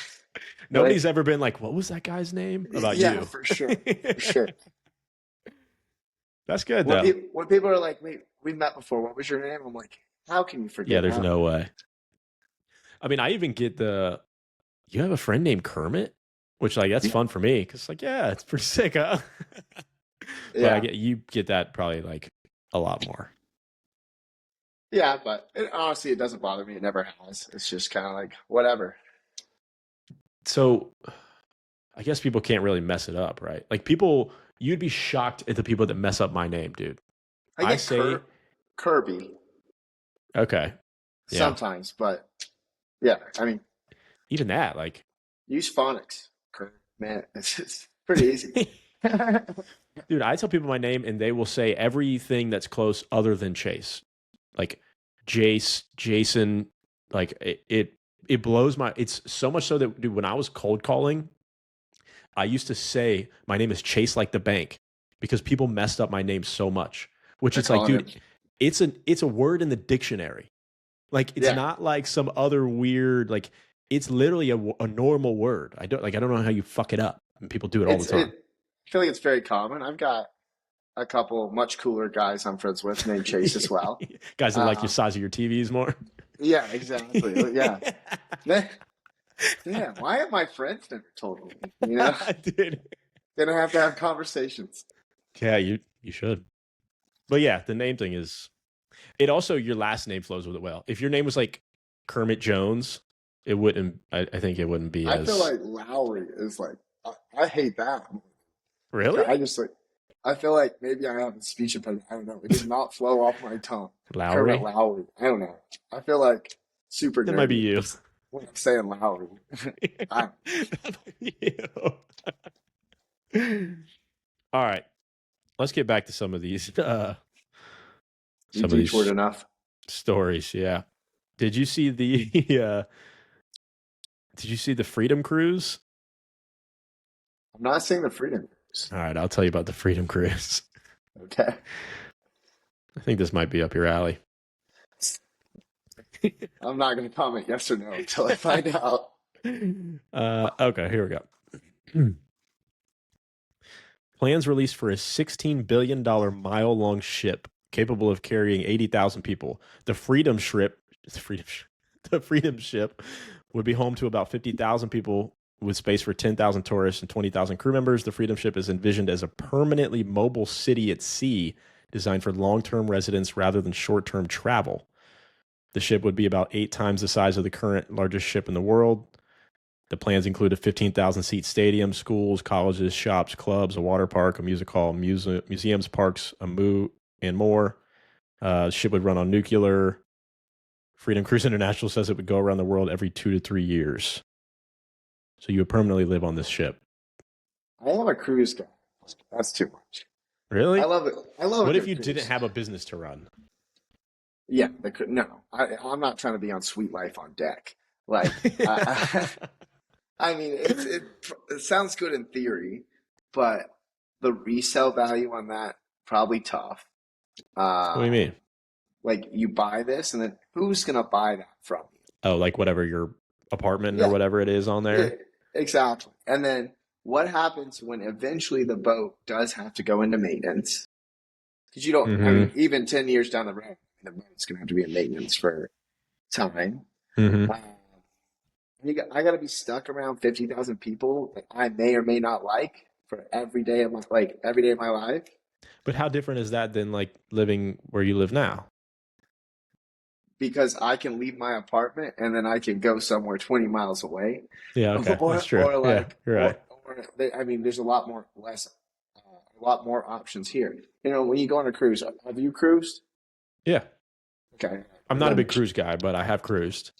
Nobody's ever been like, "What was that guy's name?" About yeah, you. for sure, for sure. That's good though. When people are like, "Wait, we met before. What was your name?" I'm like, "How can you Yeah, forget there's that?" no way. I mean, I even get you have a friend named Kermit, which like that's Yeah, fun for me because like yeah, it's pretty sick, huh? But yeah, you get that probably like a lot more. yeah. But honestly, it doesn't bother me. It never has. It's just kind of like whatever. So I guess people can't really mess it up, right? Like people, you'd be shocked at the people that mess up my name, dude. I I get say Kirby okay, yeah, sometimes, but yeah, I mean, even that, like, use phonics. Kirby, man, it's just pretty easy. dude, I tell people my name and they will say everything that's close other than Chase, like Jace, Jason, like it blows my. It's so much so that dude, when I was cold calling, I used to say my name is Chase like the bank because people messed up my name so much. Which They're it's like, calling dude, it. it's a word in the dictionary. Like it's Yeah, not like some other weird like it's literally a normal word. I don't know how you fuck it up. And people do it all the it's it. time. I feel like it's very common. I've got a couple much cooler guys I'm friends with named Chase as well. Guys that like your Um, size of your TVs more. yeah, exactly. Yeah, yeah. Why have my friends never told me? Dude. Gonna have to have conversations. Yeah, you should. But yeah, the name thing is it also your last name flows with it well. If your name was like Kermit Jones, it wouldn't I think it wouldn't be I feel as like Lowry is like I hate that. really? I just like I feel like maybe I have a speech impediment. I don't know. It does not flow off my tongue. Kermit Lowry? Lowry. I don't know. I feel like super That might be nerdy you. when I'm saying Lowry. I, That might be you. All right. Let's get back to some of these you some of detoured these enough. stories. Yeah. Did you see the did you see the Freedom Cruise? I'm not saying the freedom. All right, I'll tell you about the Freedom Cruise. Okay. I think this might be up your alley. I'm not going to comment yes or no until I find out. Okay, here we go. Plans released for a $16 billion mile-long ship capable of carrying 80,000 people. The Freedom Ship would be home to about 50,000 people with space for 10,000 tourists and 20,000 crew members. The Freedom Ship is envisioned as a permanently mobile city at sea designed for long-term residence rather than short-term travel. The ship would be about 8 times the size of the current largest ship in the world. The plans include a 15,000-seat stadium, schools, colleges, shops, clubs, a water park, a music hall, museums, parks, and more. The ship would run on nuclear. Freedom Cruise International says it would go around the world every 2 to 3 years. So you would permanently live on this ship. I love a cruise guy. That's too much. Really? I love it. I love What a if good you cruise. didn't have a business to run? Yeah, they could. No, I'm not trying to be on Sweet Life on deck. Like, I mean, it sounds good in theory, but the resale value on that probably tough. What do you Um, mean? Like you buy this, and then who's gonna buy that from you? Oh, like whatever your apartment or Yeah, whatever it is on yeah, there. exactly. And then what happens when eventually the boat does have to go into maintenance? Because you don't, I Mm-hmm. mean, even 10 years down the road, the boat's going to have to be in maintenance for time. Mm-hmm. Uh, I got to be stuck around 50,000 people that I may or may not like for every day of my life. But how different is that than like living where you live now? Because I can leave my apartment and then I can go somewhere 20 miles away, Yeah, okay, that's true. or Yeah, like, you're right. I mean, there's a lot more options here. You know, when you go on a cruise, have you cruised? Yeah, Okay. I'm not a Then, big cruise guy, but I have cruised.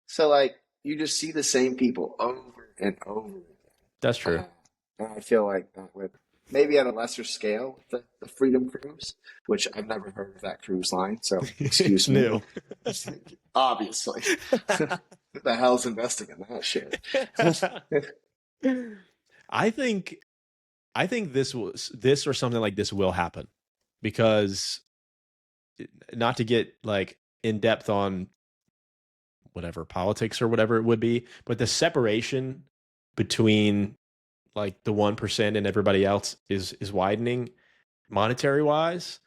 so like, you just see the same people over and over. That's true. Uh, and I feel like that would maybe at a lesser scale, the Freedom Cruise, which I've never heard of that cruise line. So It's excuse me. new. Obviously. Who the hell's investing in that shit? I think this or something like this will happen because not to get like in depth on whatever politics or whatever it would be, but the separation between like the 1% and everybody else is widening monetary wise.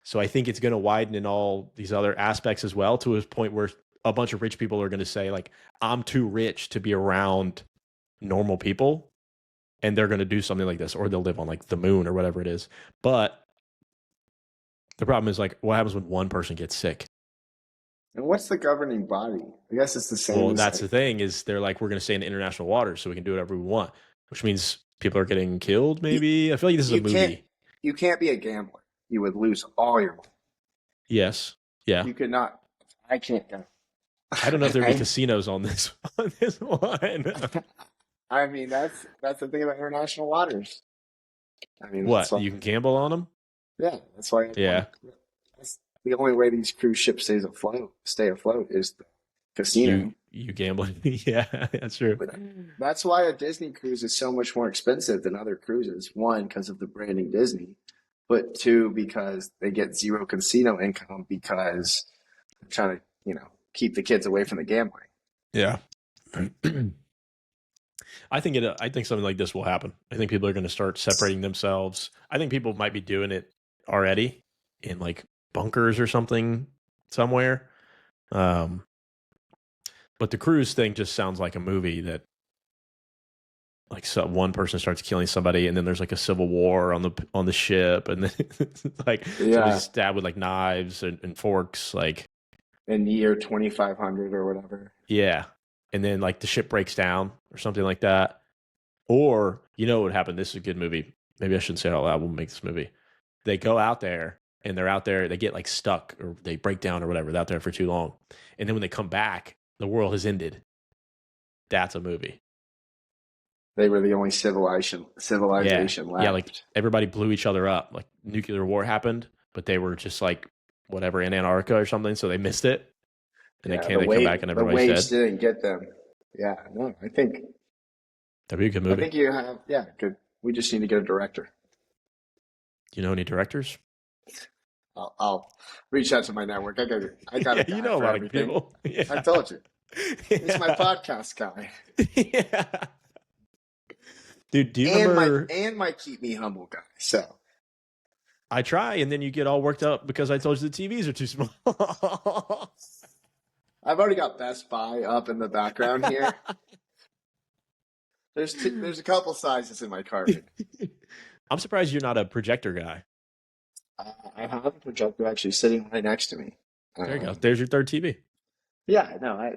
So I think it's going to widen in all these other aspects as well, to a point where a bunch of rich people are going to say like, I'm too rich to be around normal people, and they're going to do something like this, or they'll live on like the moon or whatever it is. But the problem is like, what happens when one person gets sick? And what's the governing body? I guess it's the same Well, as that's like, the thing, is they're like, we're going to stay in international waters so we can do whatever we want, which means people are getting killed. you, Maybe I feel like this is a you can't movie. you can't be a gambler. You would lose all your money. Yes. Yeah. You could not. I can't go. I don't know if there'll be I, casinos on this on this one. I mean, that's the thing about international waters. I mean, that's What? why. You can gamble on them? Yeah, that's why Yeah. that's the only way these cruise ships stay afloat is the casino. You gambling? Yeah, that's true. But that's why a Disney cruise is so much more expensive than other cruises. One, because of the branding Disney, but two, because they get zero casino income because they're trying to, keep the kids away from the gambling. Yeah. I think something like this will happen. I think people are going to start separating themselves. I think people might be doing it already in like bunkers or something somewhere. Um, but the cruise thing just sounds like a movie that like one person starts killing somebody, and then there's like a civil war on the ship, and then like Yeah, somebody's stabbed with like knives and forks, like in year 2500 or whatever. yeah, and then like the ship breaks down or something like that. Or you know what would happen? This is a good movie. Maybe I shouldn't say it out loud. We'll make this movie. They go out there and they're out there. They get like stuck or they break down or whatever. They're out there for too long, and then when they come back, the world has ended. That's a movie. They were the only Yeah, civilization yeah. Like left. everybody blew each other up. Like nuclear war happened, but they were just like whatever in Antarctica or something, so they missed it, and Yeah, they come back and the everybody's waves dead. didn't get them. Yeah, no, That'd be a good I movie. think you have, yeah, good. We just need to get a director. Do you know any directors? I'll reach out to my network. I got a Yeah, you guy know a for lot of everything. people. I Yeah. told you. It's my Yeah. podcast guy. Yeah. Dude, do you And remember my keep me humble guy. So I try and then you get all worked up because I told you the TVs are too small. I've already got Best Buy up in the background here. There's a couple sizes in my carpet. I'm surprised you're not a projector guy. I have a projector actually sitting right next to me. There you go. There's your third TV. Yeah, no,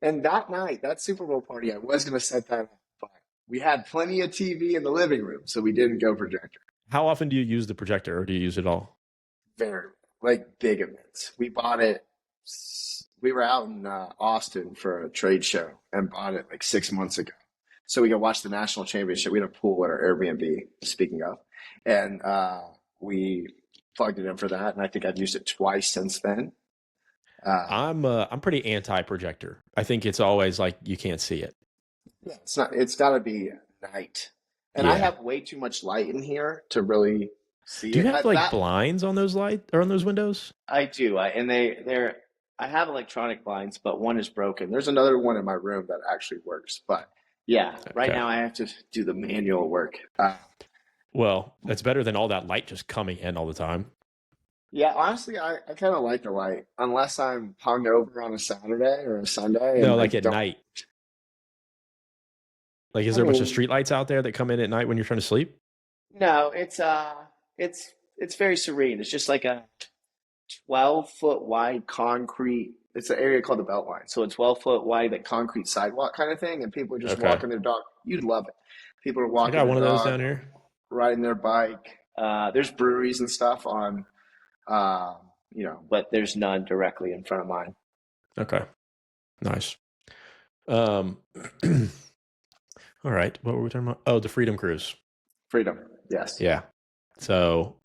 and that night, that Super Bowl party, I was going to set that up, but we had plenty of TV in the living room, so we didn't go projector. How often do you use the projector, or do you use it all? Very, like big events. We bought it. We were out in Austin for a trade show and bought it like 6 months ago. So we could watch the national championship. We had a pool at our Airbnb, speaking of, and we plugged it in for that. And I think I've used it twice since then. I'm pretty anti-projector. I think it's always like you can't see it. Yeah, it's not. It's got to be night, and I Yeah. have way too much light in here to really See, Do you have like that blinds on those light or on those windows? I do. I have electronic blinds, but one is broken. There's another one in my room that actually works. But yeah, right Okay. now I have to do the manual work. Well, that's better than all that light just coming in all the time. Yeah, honestly, I kind of like the light, unless I'm hungover on a Saturday or a Sunday, No, and I like at don't. night. Like, is I there a bunch of mean, street lights out there that come in at night when you're trying to sleep? no, it's very serene. It's just like a 12-foot wide concrete. It's an area called the Beltline, so a 12-foot wide like concrete sidewalk kind of thing, and people are just Okay. walking their dog. You'd love it. People are I walking got their one of those dog, down here. riding their bike. There's breweries and stuff on, but there's none directly in front of mine. Okay. Nice. Um, all right. What were we talking about? Oh, the Freedom Cruise. Freedom, yes. Yeah. So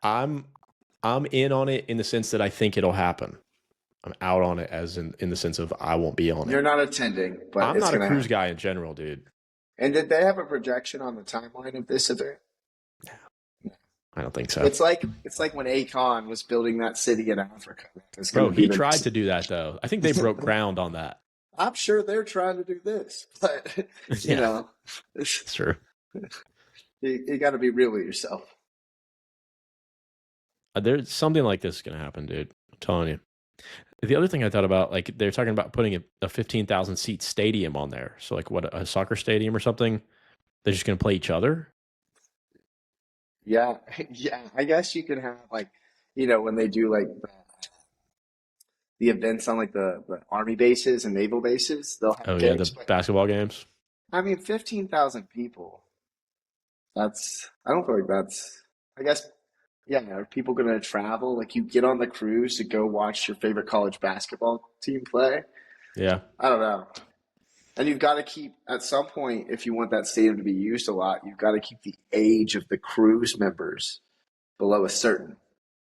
I'm I'm in on it in the sense that I think it'll happen. I'm out on it as in the sense of I won't be on it. You're not attending, but I'm it's not a gonna cruise happen. guy in general, dude. And did they have a projection on the timeline of this event? I don't think so. It's like when Akon was building that city in Africa. It's going Bro, to be he the. tried to do that though. I think they broke ground on that. I'm sure they're trying to do this, but you Yeah, know, it's true. you got to be real with yourself. There's something like this is gonna happen, dude. I'm telling you. The other thing I thought about, like they're talking about putting a 15,000 seat stadium on there. So like what, a soccer stadium or something? They're just gonna play each other. Yeah, yeah. I guess you could have like, when they do like the events on like the army bases and naval bases, they'll have Oh yeah, the games. But basketball games. I mean, 15,000 people. I don't feel like that's. I guess. Yeah, are people going to travel? Like you get on the cruise to go watch your favorite college basketball team play? Yeah. I don't know. And you've got to keep, at some point, if you want that stadium to be used a lot, you've got to keep the age of the cruise members below a certain,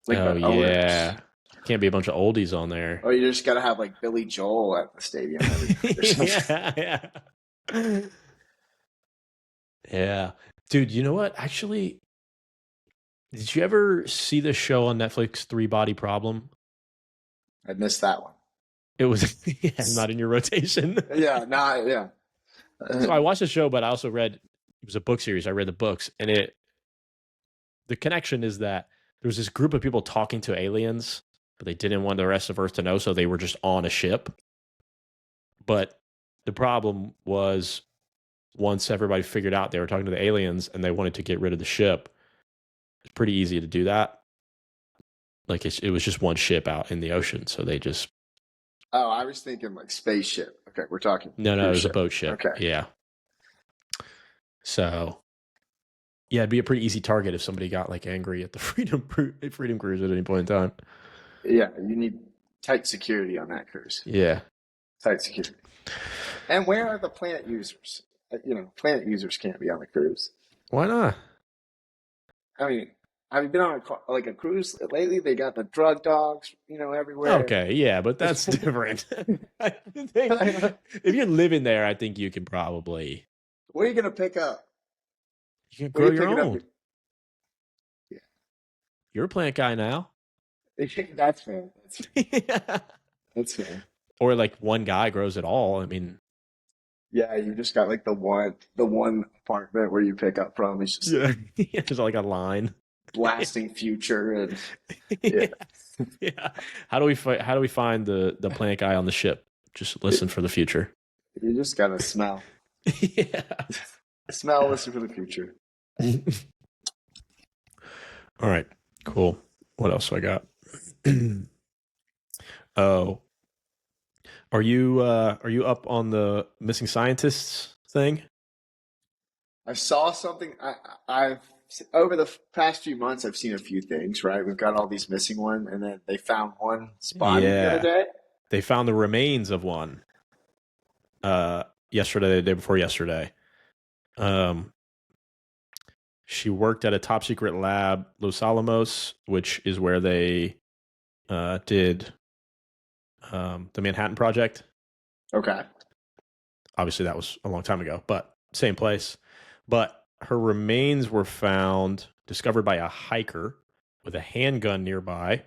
like Oh the owners. yeah. Can't be a bunch of oldies on there. Or you just got to have like Billy Joel at the stadium every night or something. Yeah, yeah. Yeah. Dude, you know what? Actually, did you ever see the show on Netflix, Three Body Problem? I missed that one. It was yeah, not in your rotation. Yeah, nah, yeah. So I watched the show, but I also read it was a book series. I read the books, and the connection is that there was this group of people talking to aliens, but they didn't want the rest of Earth to know, so they were just on a ship. But the problem was once everybody figured out they were talking to the aliens and they wanted to get rid of the ship, it's pretty easy to do that. Like it was just one ship out in the ocean, so they just Oh, I was thinking like spaceship. Okay, we're talking no, it cruise was a ship. boat ship. Okay. Yeah. So yeah, it'd be a pretty easy target if somebody got like angry at the Freedom Cruise at any point in time. Yeah, you need tight security on that cruise. Yeah. Tight security. And where are the plant users? Plant users can't be on the cruise. Why not? I mean, have you been on a cruise lately? They got the drug dogs, everywhere. Okay, yeah, but that's different. I think if you're living there, I think you can probably What are you gonna pick up? you can What are grow you your picking up? own. You're a plant guy now. Yeah, that's fair. Yeah. That's fair. Or like one guy grows it all. I mean, Yeah, you just got like the one apartment where you pick up from. It's just yeah, there's like a line. blasting future and Yeah. yeah. Yeah. How do we find the plant guy on the ship? Just listen for the future. You just gotta smell. Yeah. Smell, listen for the future. All right. Cool. What else do I got? Oh, are you up on the missing scientists thing? I saw something. I've over the past few months, I've seen a few things. Right, we've got all these missing ones, and then they found one spotted the other Yeah. day. They found the remains of one yesterday, the day before yesterday. She worked at a top secret lab, Los Alamos, which is where they did the Manhattan Project. Okay. Obviously, that was a long time ago, but same place. But Her remains were discovered by a hiker with a handgun nearby.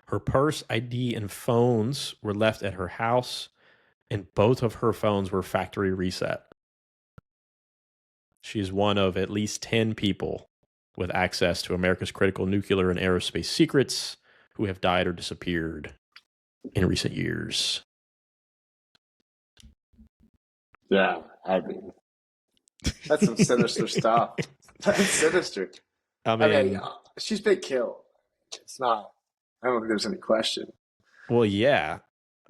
Her purse, ID, and phones were left at her house, and both of her phones were factory reset. She is one of at least 10 people with access to America's critical nuclear and aerospace secrets who have died or disappeared in recent years. Yeah, I mean, that's some sinister stuff. That's sinister. I I mean, mean, she's been killed. It's not. I don't think there's any question. well, yeah,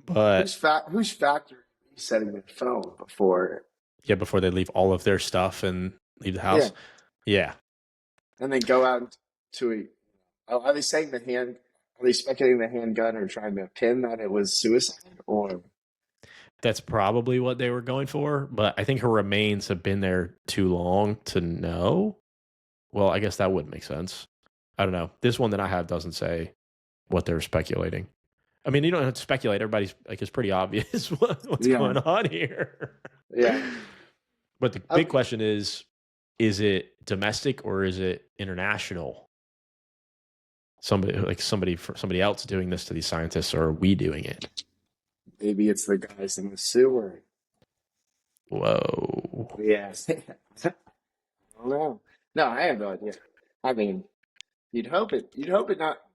but Who's factory resetting their phone before? yeah, before they leave all of their stuff and leave the Yeah, house. Yeah, and then go out to a. Are they saying the hand? Are they speculating the handgun or trying to pin that it was suicide or? that's probably what they were going for. But I think her remains have been there too long to know. Well, I guess that would make sense. I don't know. This one that I have doesn't say what they're speculating. I mean, you don't have to speculate. Everybody's like, it's pretty obvious what's Yeah, going on here. yeah. But the big question is it domestic or is it international? Somebody else doing this to these scientists, or are we doing it? Maybe it's the guys in the sewer. Whoa. Yeah. I don't know. No, I have no idea. I mean, you'd hope it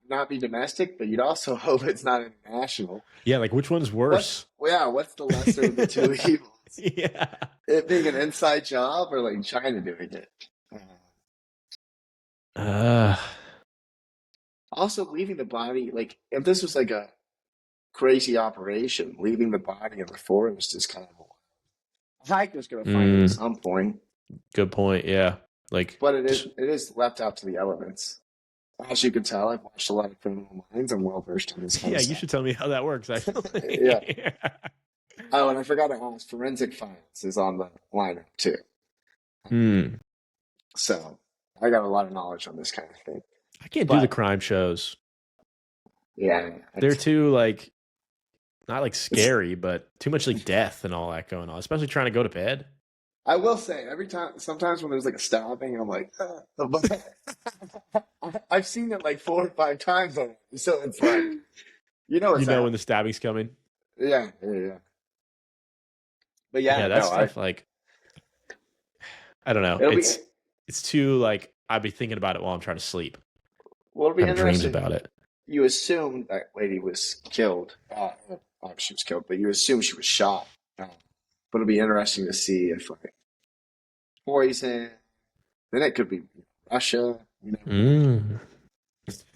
not be domestic, but you'd also hope it's not international. Yeah, like which one's worse? What's the lesser of the two evils? Yeah. It being an inside job or like China doing it? Uh, Also, leaving the body, like if this was like a crazy operation, leaving the body in the forest is kind of a hiker's going to find it at some point, good point. Yeah. Like, but it is left out to the elements. As you can tell, I've watched a lot of Criminal Minds. I'm well versed in this kind yeah, of you stuff. should tell me how that works, Yeah. actually. Oh, and I forgot to ask, forensic science is on the lineup too. Hmm. So I got a lot of knowledge on this kind of thing. I can't do the But crime shows. yeah, They're too like not like scary, but too much like death and all that going on, especially trying to go to bed. I will say every time, sometimes when there's like a stabbing, I'm like, I've seen it like 4 or 5 times already. So it's like, You it's know when happening. the stabbing's coming. Yeah, yeah, yeah. But Yeah, yeah, that no, stuff like I don't know. it'll be, It's too like I'd be thinking about it while I'm trying to sleep. well, it'll be Have dreams interesting. about it. You assume that lady was killed. She was killed, but you assume she was shot. But it'll be interesting to see if like poison. Then it could be Russia. You never know. Mm.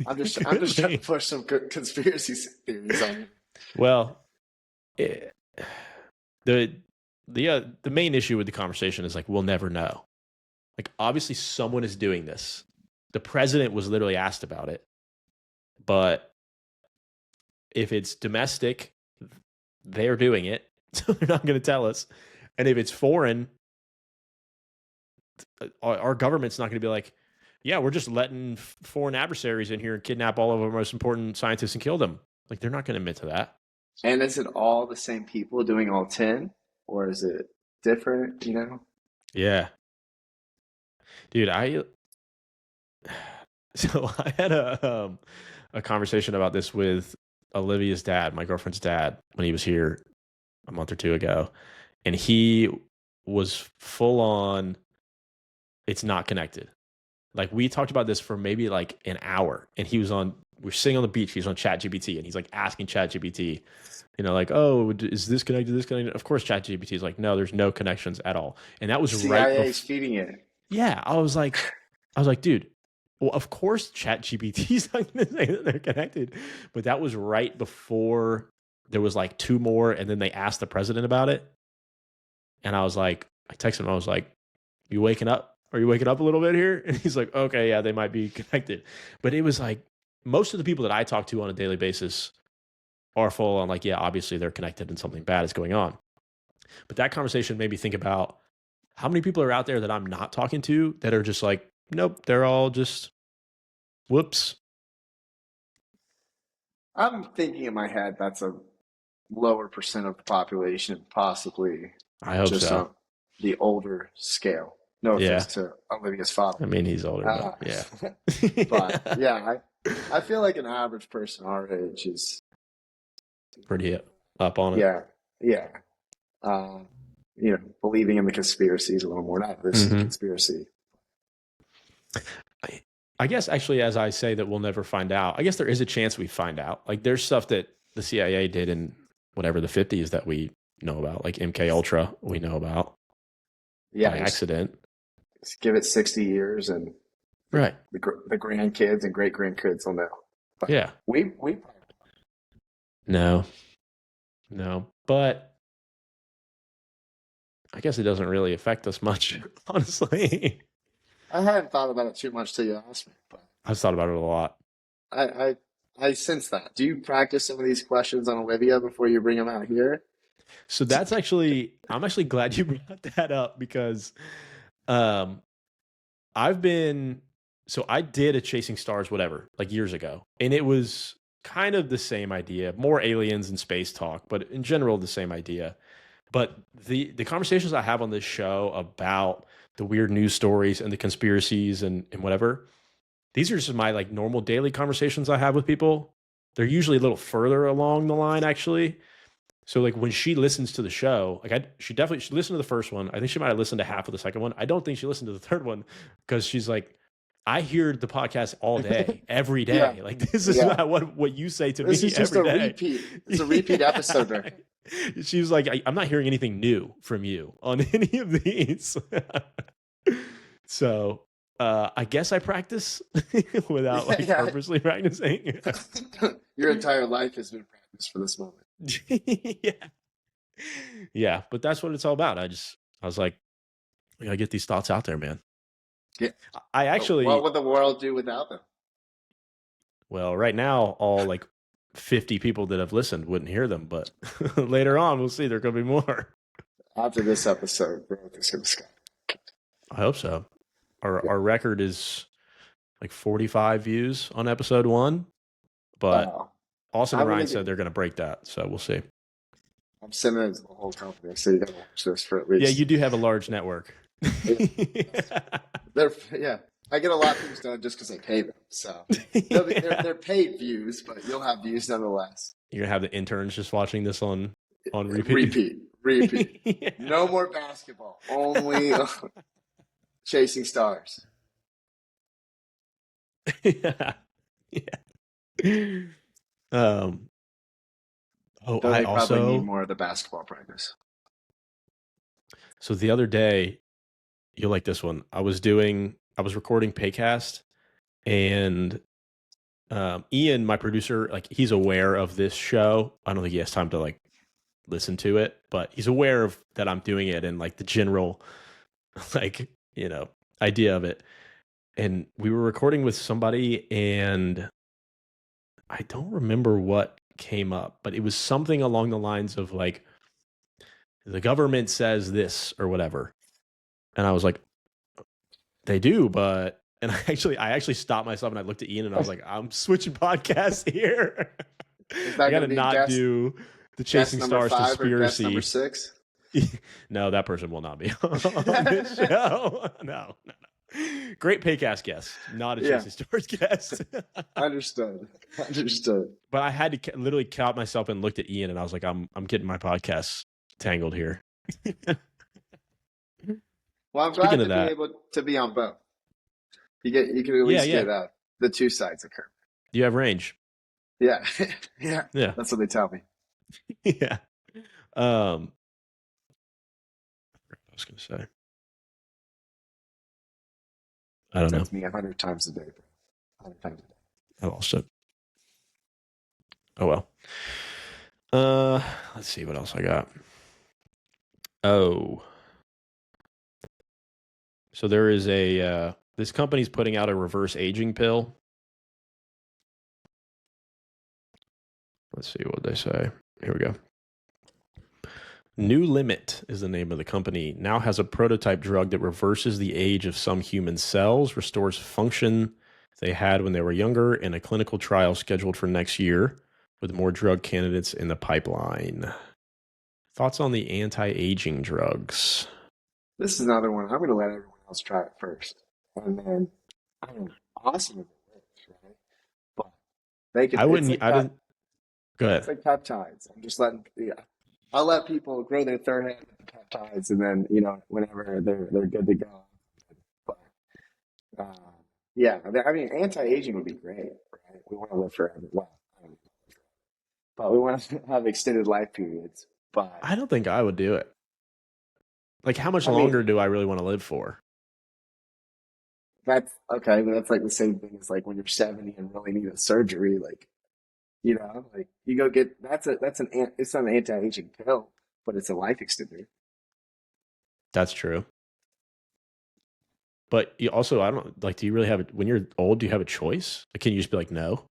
I'm just trying to push some conspiracy theories on you. Well, eh, the the main issue with the conversation is like we'll never know. Like obviously someone is doing this. The president was literally asked about it, but if it's domestic, they're doing it, so they're not going to tell us. And if it's foreign, our government's not going to be like, yeah, we're just letting foreign adversaries in here and kidnap all of our most important scientists and kill them. Like they're not going to admit to that. And is it all the same people doing all 10? Or is it different, Yeah, dude. I had a conversation about this with Olivia's dad, my girlfriend's dad, when he was here a month or two ago, and he was full on. It's not connected. Like we talked about this for maybe like an hour, and we're sitting on the beach. He's on ChatGPT, and he's like asking ChatGPT, like, oh, is this connected? This connected? Of course, ChatGPT is like, no, there's no connections at all. And that was right CIA is feeding it. Yeah, I was like, dude. Well, of course, ChatGPT is not going to say that they're connected, but that was right before there was like two more, and then they asked the president about it, and I was like, I texted him, I was like, "You waking up? Are you waking up a little bit here?" And he's like, "Okay, yeah, they might be connected," but it was like most of the people that I talk to on a daily basis are full on like, yeah, obviously they're connected and something bad is going on. But that conversation made me think about how many people are out there that I'm not talking to that are just like, nope, they're all just whoops. I'm thinking in my head that's a lower percent of the population, possibly I hope just so. on the older scale. No offense Yeah. to Olivia's father. I mean, he's older, but Uh, yeah. but yeah, I feel like an average person our age is, Pretty up on it. yeah, yeah. Uh, believing in the conspiracies a little more. Not this Mm-hmm. conspiracy. I guess actually, as I say that we'll never find out, I guess there is a chance we find out. Like there's stuff that the CIA did in whatever the 50s that we know about, like MK Ultra we know about Yeah, by accident. just give it 60 years and Right. the grandkids and great grandkids will know. But Yeah. we No. But I guess it doesn't really affect us much, honestly. I hadn't thought about it too much till you asked me, but I've thought about it a lot. I sense that. Do you practice some of these questions on Olivia before you bring them out here? So that's actually, I'm actually glad you brought that up because I've been, so I did a Chasing Stars, whatever, like years ago. And it was kind of the same idea, more aliens and space talk, but in general, the same idea. But the conversations I have on this show about the weird news stories and the conspiracies and whatever, these are just my like normal daily conversations I have with people. They're usually a little further along the line, actually. So like when she listens to the show, like she listened to the first one. I think she might have listened to half of the second one. I don't think she listened to the third one because she's like, I hear the podcast all day, every day. Yeah, Like this is yeah. not what you say to This me is just every a day. repeat. It's a repeat episode. There. She was like, I'm not hearing anything new from you on any of these. So I guess I practice without like Yeah. purposely practicing. Your entire life has been practice for this moment. Yeah, but that's what it's all about. I was like, I gotta get these thoughts out there, man. Yeah. I actually, What would the world do without them? well, right now, all like 50 people that have listened wouldn't hear them, but later on, we'll see. There could be more. After this episode, bro, it's gonna sky. I hope so. Our record is like 45 views on episode 1, but Wow. Austin I'm and Ryan gonna said they're going to break that, so we'll see. I'm sending it to the whole company, so you gotta watch this for at least. Yeah, you do have a large network. Yeah. I get a lot of things done just because I pay them. So they're paid views, but you'll have views nonetheless. You're gonna have the interns just watching this on repeat. Repeat. Yeah. No more basketball. Only Chasing Stars. Yeah. Oh, Though I they probably also need more of the basketball practice. So the other day, you'll like this one. I was recording Paycast, and Ian, my producer, like he's aware of this show. I don't think he has time to like listen to it, but he's aware of that I'm doing it and like the general like, idea of it. And we were recording with somebody and I don't remember what came up, but it was something along the lines of like the government says this or whatever. And I was like, they do, but and I actually stopped myself and I looked at Ian and I was like, I'm switching podcasts here. I gotta not do the Chasing Stars conspiracy. Number 6? No, that person will not be on this show. No. Great Paycast guest, not a Chasing Stars guest. Understood. But I had to literally count myself and looked at Ian and I was like, I'm getting my podcast tangled here. Well, I'm glad to be able to be on both. You can at least get the two sides of Kermit. Do you have range? Yeah. Yeah. That's what they tell me. Yeah. I was gonna say. I don't know. That's me 100 times a day, bro. 100 times a day. I lost it. Oh well. Let's see what else I got. Oh. So there is this company's putting out a reverse aging pill. Let's see what they say. Here we go. New Limit is the name of the company. Now has a prototype drug that reverses the age of some human cells, restores function they had when they were younger, and a clinical trial scheduled for next year with more drug candidates in the pipeline. Thoughts on the anti-aging drugs? This is another one. I'm going to let everyone else try it first. And then, I mean, awesome if it works, right? But I wouldn't. I didn't. Go it's ahead. like peptides. I'm just letting, yeah. I'll let people grow their third hand with the peptides, and then whenever they're good to go. But uh, yeah, I mean, anti-aging would be great, right? We want to live forever. Well, I don't know, but we want to have extended life periods. But I don't think I would do it. Like, how much I mean, longer do I really want to live for? that's okay. But that's like the same thing as like when you're 70 and really need a surgery. Like, like you go get it's not an anti-aging pill, but it's a life extender. That's true. But you also, I don't like. Do you really have it when you're old? Do you have a choice? Like, can you just be like, no?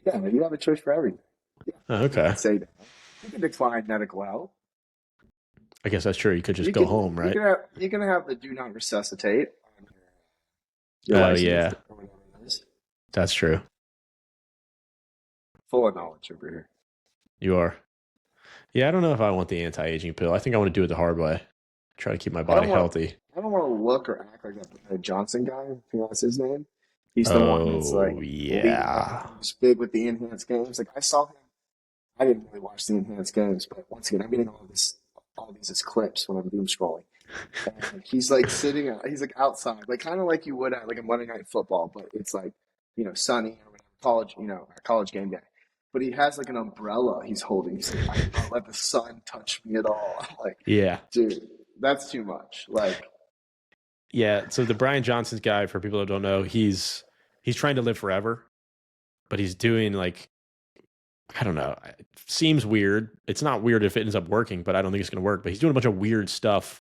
Yeah, you have a choice for everything. Yeah, Oh, you okay. can say that. You can decline medical help. I guess that's true. You could just go home, right? You can have the do not resuscitate on your Oh license yeah, or whatever it is. that's true. Full of knowledge over here. You are. Yeah, I don't know if I want the anti-aging pill. I think I want to do it the hard way. Try to keep my I body don't want healthy. I don't want to look or act like that Brad Johnson guy. I think that's his name. He's the one that's Oh like leading yeah, he's big with the enhanced games. Like I saw him. I didn't really watch the enhanced games, but once again, I'm getting all these as clips when I'm doom scrolling. And he's like he's like outside, like kind of like you would at like a Monday Night Football, but it's like sunny or whatever, college, a college game day. But he has like an umbrella he's holding. He's like, I will not let the sun touch me at all. I'm like, yeah, dude, that's too much. Like, yeah. So the Brian Johnson's guy, for people that don't know, he's trying to live forever, but he's doing like I don't know. It seems weird. It's not weird if it ends up working, but I don't think it's going to work. But he's doing a bunch of weird stuff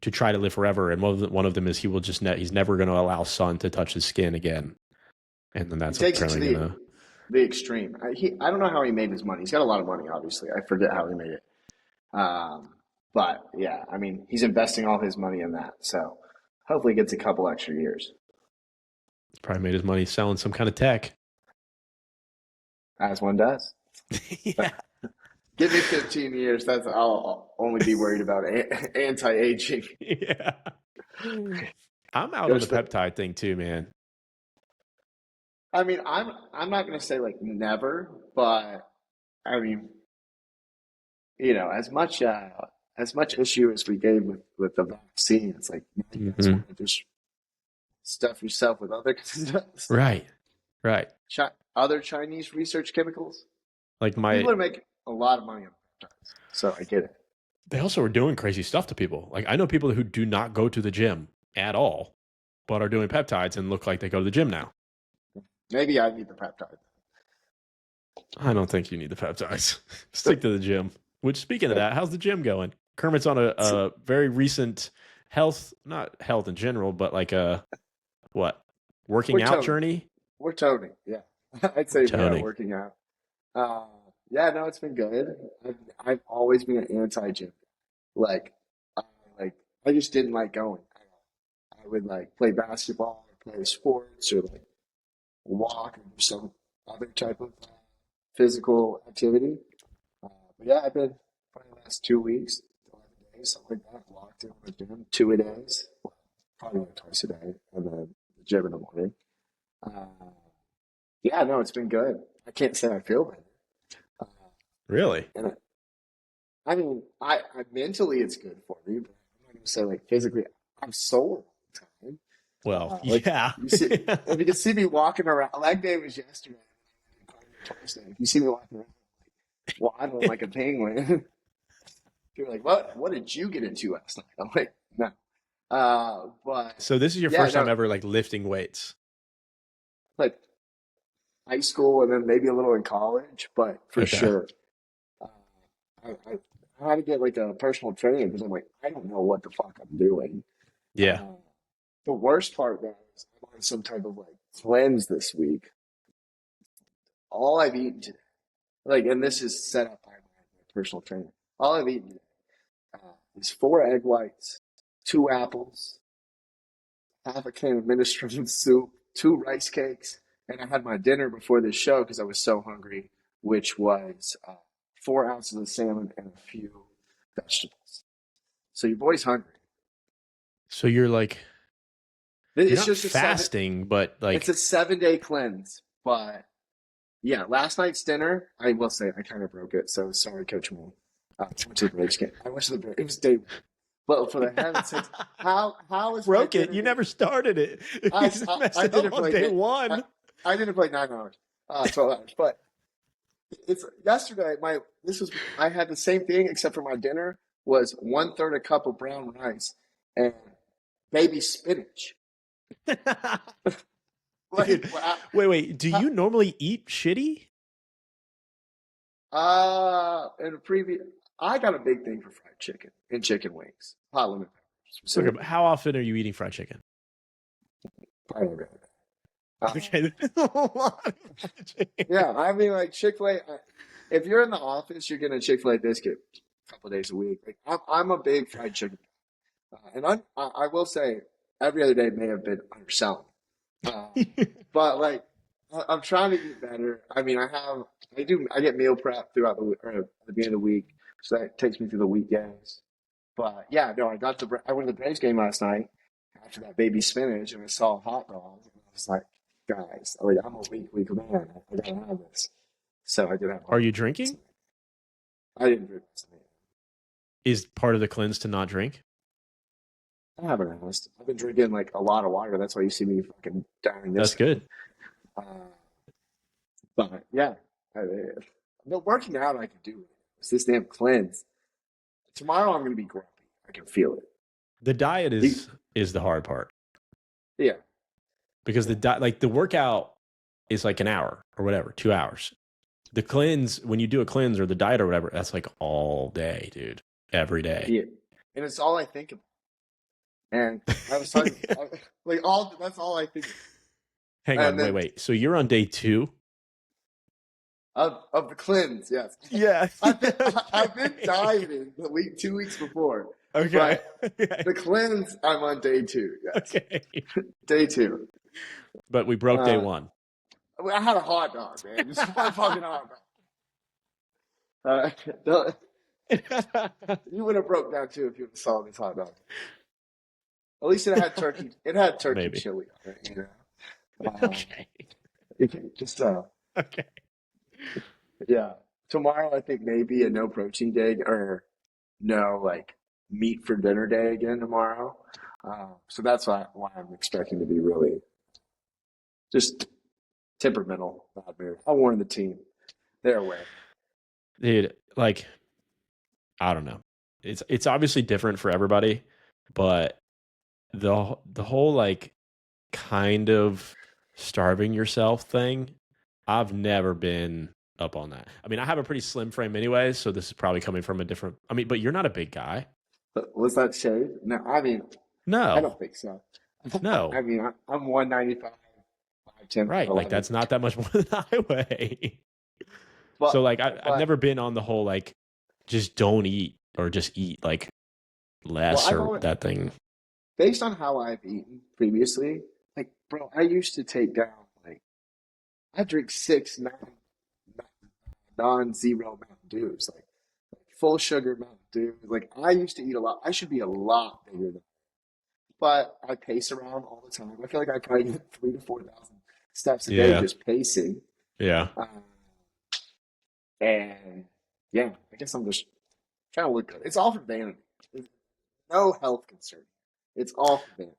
to try to live forever, and one of them is he will just he's never going to allow sun to touch his skin again, and then he that's takes it to apparently going to. the extreme. I don't know how he made his money. He's got a lot of money, obviously. I forget how he made it. But yeah, I mean, he's investing all his money in that. So hopefully he gets a couple extra years. Probably made his money selling some kind of tech. As one does. Yeah. Give me 15 years. I'll only be worried about anti-aging. Yeah. I'm out on the There's the. peptide thing too, man. I mean, I'm not going to say like never, but I mean, as much issue as we gave with the vaccine, it's like now you guys Hmm. want to just stuff yourself with other stuff, Right. Right. other Chinese research chemicals. Like People are making a lot of money on peptides, so I get it. they also are doing crazy stuff to people. Like I know people who do not go to the gym at all, but are doing peptides and look like they go to the gym now. Maybe I need the peptide. I don't think you need the peptides. Stick to the gym. Which, speaking of that, how's the gym going? Kermit's on a very recent not health in general, but like a what? We're Working out toning. journey? We're toning. Yeah, I'd say yeah, Toning. working out. Uh, yeah, no, it's been good. I've always been an anti-gym. Like, I, like I just didn't like going. I would like play basketball or play sports or like walk or do some other type of physical activity. But yeah, I've been probably the last 2 weeks, 11 days, something like that. Walked in the gym 2 a days, well, probably like twice a day, and then the gym in the morning. Uh, yeah, no, it's been good. I can't say I feel better. Uh, Really? and I mean, I mentally it's good for me, but I'm not gonna say like physically I'm sore all the time. Well, Like yeah. you see, if you can see me walking around, leg day was yesterday. If you see me walking around, waddling like a penguin, you're like, what did you get into last night? I'm like, no. But So this is your yeah, first time no, ever like lifting weights. like high school and then maybe a little in college, but for Okay. sure, uh, I had to get like a personal trainer because I'm like, I don't know what the fuck I'm doing. Yeah. Uh, the worst part though is I'm on some type of like cleanse this week. All I've eaten today, like, and this is set up by my personal trainer. All I've eaten today is 4 egg whites, 2 apples, half a can of minestrone soup, 2 rice cakes, and I had my dinner before this show because I was so hungry, which was 4 ounces of salmon and a few vegetables. So your boy's hungry. So you're like, you're It's not just fasting, but it's a like, 7-day cleanse. But yeah, last night's dinner, I will say I kind of broke it. So sorry, Coach Moore. I went to the Braves game. I went to the Braves. It was day one. But for the heaven's sakes, how is my broke it. dinner? You never started it. You just messed I it did up it for on like day I, one. I did it for like 9 hours, 12 hours. But it's yesterday. I had the same thing except for my dinner was 1/3 a cup of brown rice and baby spinach. Like, Dude, wait. Do how, you normally eat shitty? in a previous, I got a big thing for fried chicken and chicken wings, hot lemon pepper Okay, but specifically. how often are you eating fried chicken? Probably every other day. Okay, there's a lot of fried chicken. Yeah, I mean, like Chick-fil-A. If you're in the office, you're getting a Chick-fil-A biscuit a couple of days a week. Like I'm a big fried chicken guy, and I will say every other day may have been underselling, uh, but like I'm trying to get better. I mean, I get meal prep throughout the or at the beginning of the week, so that takes me through the weekends. But yeah, no, I went to the Braves game last night after that baby spinach, and I saw a hot dog, and I was like, guys, like, I'm a weak man. I gotta have this. So I did have a Are hot you dog last drinking? night. I didn't drink last night. Is part of the cleanse to not drink? I haven't asked. I've been drinking like a lot of water. That's why you see me fucking dying this That's thing. good. Uh, but yeah, the working out I can do it. It's this damn cleanse. Tomorrow I'm gonna be grumpy. I can feel it. The diet You- is the hard part yeah, because yeah, the workout is like an hour or whatever, 2 hours. The cleanse, when you do a cleanse or the diet or whatever, that's like all day, dude, every day. yeah. And it's all I think about. And I was talking like all that's all I think Hang about. on, And then wait. So you're on day 2? of the cleanse, yes. Yeah. I've been dieting the 2 weeks before, Okay. but Okay. the cleanse I'm on day 2. Yes, Okay. day 2. But we broke day Uh, 1. I had a hot dog, man. Just one fucking hot dog. No, you would have broke down too if you saw this hot dog. At least it had turkey. It had turkey Maybe. chili on it. Okay. You can just Okay. yeah. Tomorrow I think maybe a no protein day or no like meat for dinner day again tomorrow. So that's why I'm expecting to be really just temperamental, bad mood. I warned the team. They're aware. Dude, like, I don't know. It's obviously different for everybody, but the whole like kind of starving yourself thing, I've never been up on that. I mean, I have a pretty slim frame anyways, so this is probably coming from a different. I mean, but you're not a big guy. But was that shade? No, I mean, I No, don't think so. no, I mean, I'm 195, 5'10", right? Like 5'11". that's not that much more than I weigh. So But like I've but never been on the whole like just don't eat or just eat like well, less I've or always that thing. based on how I've eaten previously, like bro, I used to take down like I drink six non-zero Mountain Dews, like full sugar Mountain Dews. Like I used to eat a lot. I should be a lot bigger than, but I pace around all the time. I feel like I probably get 3 to 4 thousand steps a day Yeah, just pacing. yeah. Uh, and yeah, I guess I'm just trying to look good. It's all for vanity. There's no health concern. It's all for vanity.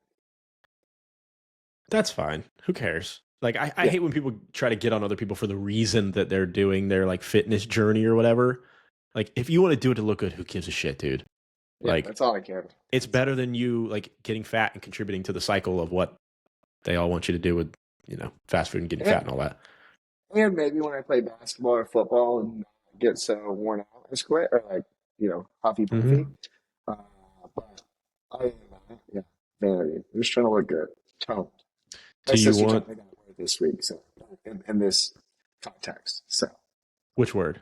That's fine. Who cares? Like I Yeah, hate when people try to get on other people for the reason that they're doing their like fitness journey or whatever. Like if you want to do it to look good, who gives a shit, dude? yeah, Like that's all I care about. it's That's all. better than you like getting fat and contributing to the cycle of what they all want you to do with, fast food and getting fat And, and all that. and maybe when I play basketball or football and get so worn out, I quit or like huffy puffy. Hmm. Uh, but I, yeah, vanity. I'm just trying to look good, toned. My Do you sister told want me that word this week, so in this context, so which word?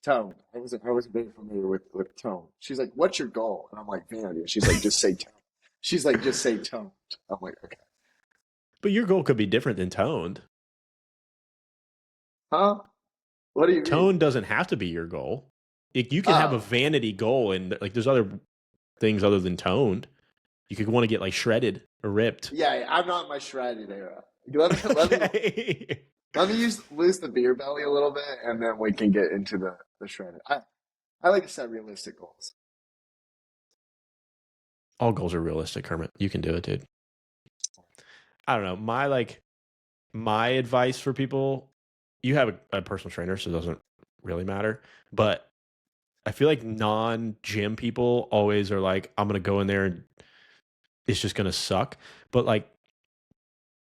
tone. I wasn't very familiar with tone. She's like, "What's your goal?" And I'm like, "Vanity." And she's like, "Just say tone." She's like, "Just say tone." I'm like, "Okay." But your goal could be different than toned. Huh? What do you mean? Tone doesn't have to be your goal. You can have a Oh, vanity goal and like there's other things other than toned. You could want to get like shredded or ripped. Yeah, I'm not in my shredded era. Okay. Let me lose the beer belly a little bit, and then we can get into the shredded. I like to set realistic goals. All goals are realistic, Kermit. You can do it, dude. I don't know. My advice for people, you have a personal trainer, so it doesn't really matter. But I feel like non-gym people always are like, I'm gonna go in there and it's just gonna suck. But like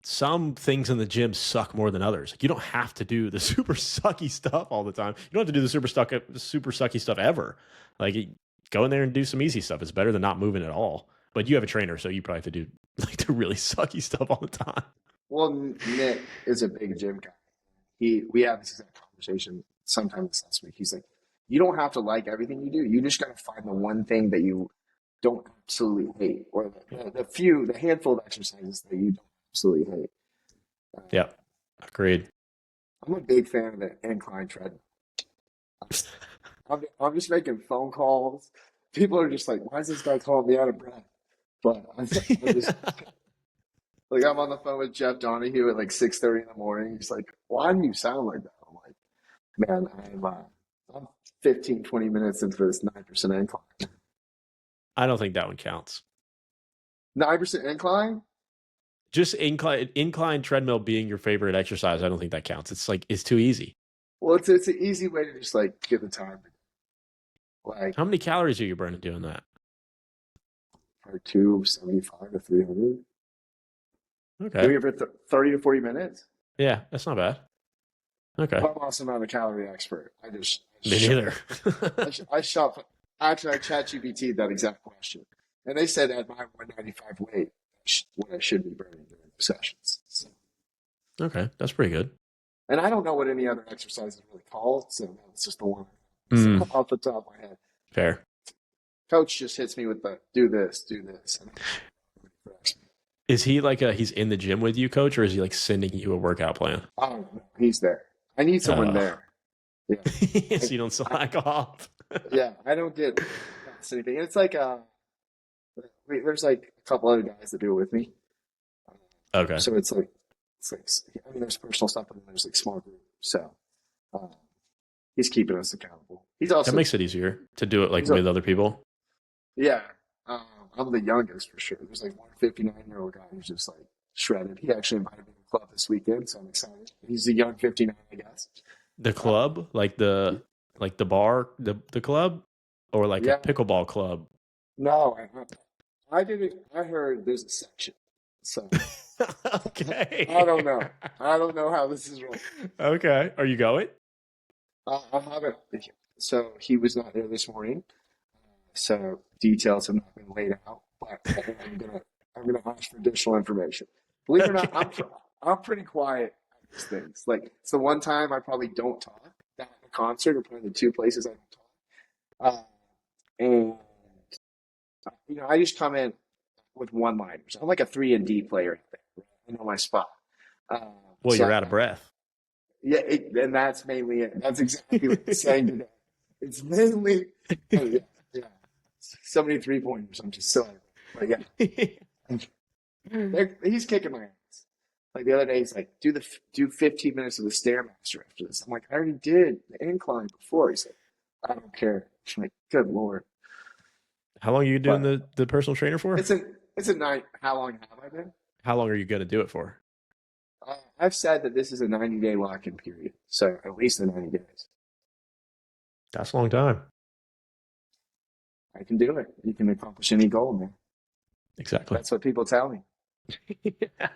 some things in the gym suck more than others. Like you don't have to do the super sucky stuff all the time. You don't have to do the super sucky stuff ever. Like go in there and do some easy stuff. It's better than not moving at all. But you have a trainer, so you probably have to do like the really sucky stuff all the time. Well, Nick is a big gym guy. We have this exact conversation sometimes last week. He's like, you don't have to like everything you do. You just got to find the one thing that you don't absolutely hate, or the handful of exercises that you don't absolutely hate. Yeah, agreed. I'm a big fan of the incline treadmill. I'm just making phone calls. People are just like, why is this guy calling me out of breath? But I'm just like, I'm on the phone with Jeff Donahue at like 6:30 in the morning. He's like, why do you sound like that? I'm like, man, I'm 15, 20 minutes into this 9% incline. I don't think that one counts. 9% incline? Just incline treadmill being your favorite exercise, I don't think that counts. It's like it's too easy. Well, it's an easy way to just like get the time. Like, how many calories are you burning doing that? Probably 275 to 300. Okay. Maybe for 30 to 40 minutes. Yeah, that's not bad. Okay. I'm also not a calorie expert. Me neither. I shop. Actually, I ChatGPT that exact question, and they said at my 195 weight, what I should be burning during sessions. So. Okay, that's pretty good. And I don't know what any other exercise is really called, so it's just the one off the top of my head. Fair. Coach just hits me with the do this. Is he like he's in the gym with you, coach, or is he like sending you a workout plan? I don't know. He's there. I need someone there. Yeah. So you don't slack off. Yeah, I don't get anything. It's like there's like a couple other guys that do it with me. Okay. So it's like I mean, there's personal stuff, and then there's like small group. So he's keeping us accountable. He's also that makes it easier to do it like with other people. Yeah, I'm the youngest for sure. There's like one 59-year-old guy who's just like shredded. He actually invited me to the club this weekend, so I'm excited. He's a young 59, I guess. The club, like the bar, the club, or like a pickleball club. No, I didn't. I heard there's a section. So okay. I don't know. I don't know how this is rolling. Okay, are you going? I haven't. So he was not there this morning. So details have not been laid out, but I'm gonna ask for additional information. Believe it or not, I'm pretty quiet at these things. Like it's the one time I probably don't talk. That at a concert, or probably the two places I don't talk. And I just come in with one-liners. I'm like a 3-and-D player. I know my spot. Well, you're out of breath. Yeah, and that's mainly it. That's exactly what I'm saying today. It's mainly, yeah. 73 pointers. I'm just silly. But yeah. He's kicking my ass. Like the other day, he's like, do 15 minutes of the Stairmaster after this. I'm like, I already did the incline before. He's like, I don't care. I'm like, good Lord. How long are you doing the personal trainer for? It's a night. How long have I been? How long are you going to do it for? I've said that this is a 90-day lock-in period. So at least the 90 days. That's a long time. I can do it. You can accomplish any goal, man. Exactly. That's what people tell me. Yeah,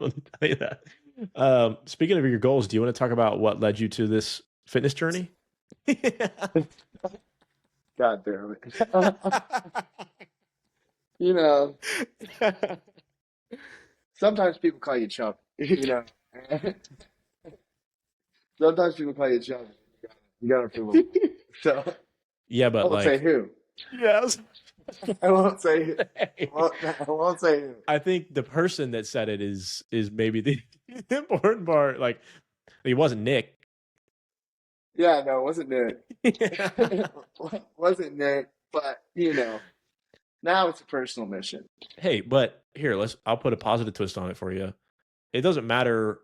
I'll tell you that. Speaking of your goals, do you want to talk about what led you to this fitness journey? God damn it. Sometimes people call you chubby. Sometimes people call you chubby. You gotta prove it. So yeah, but I won't say who. Yes. I won't say who. I won't say who. I think the person that said it is maybe the important part. Like, it wasn't Nick. Yeah, no, it wasn't Nick. It wasn't Nick, but Now it's a personal mission. Hey, but here, I'll put a positive twist on it for you. It doesn't matter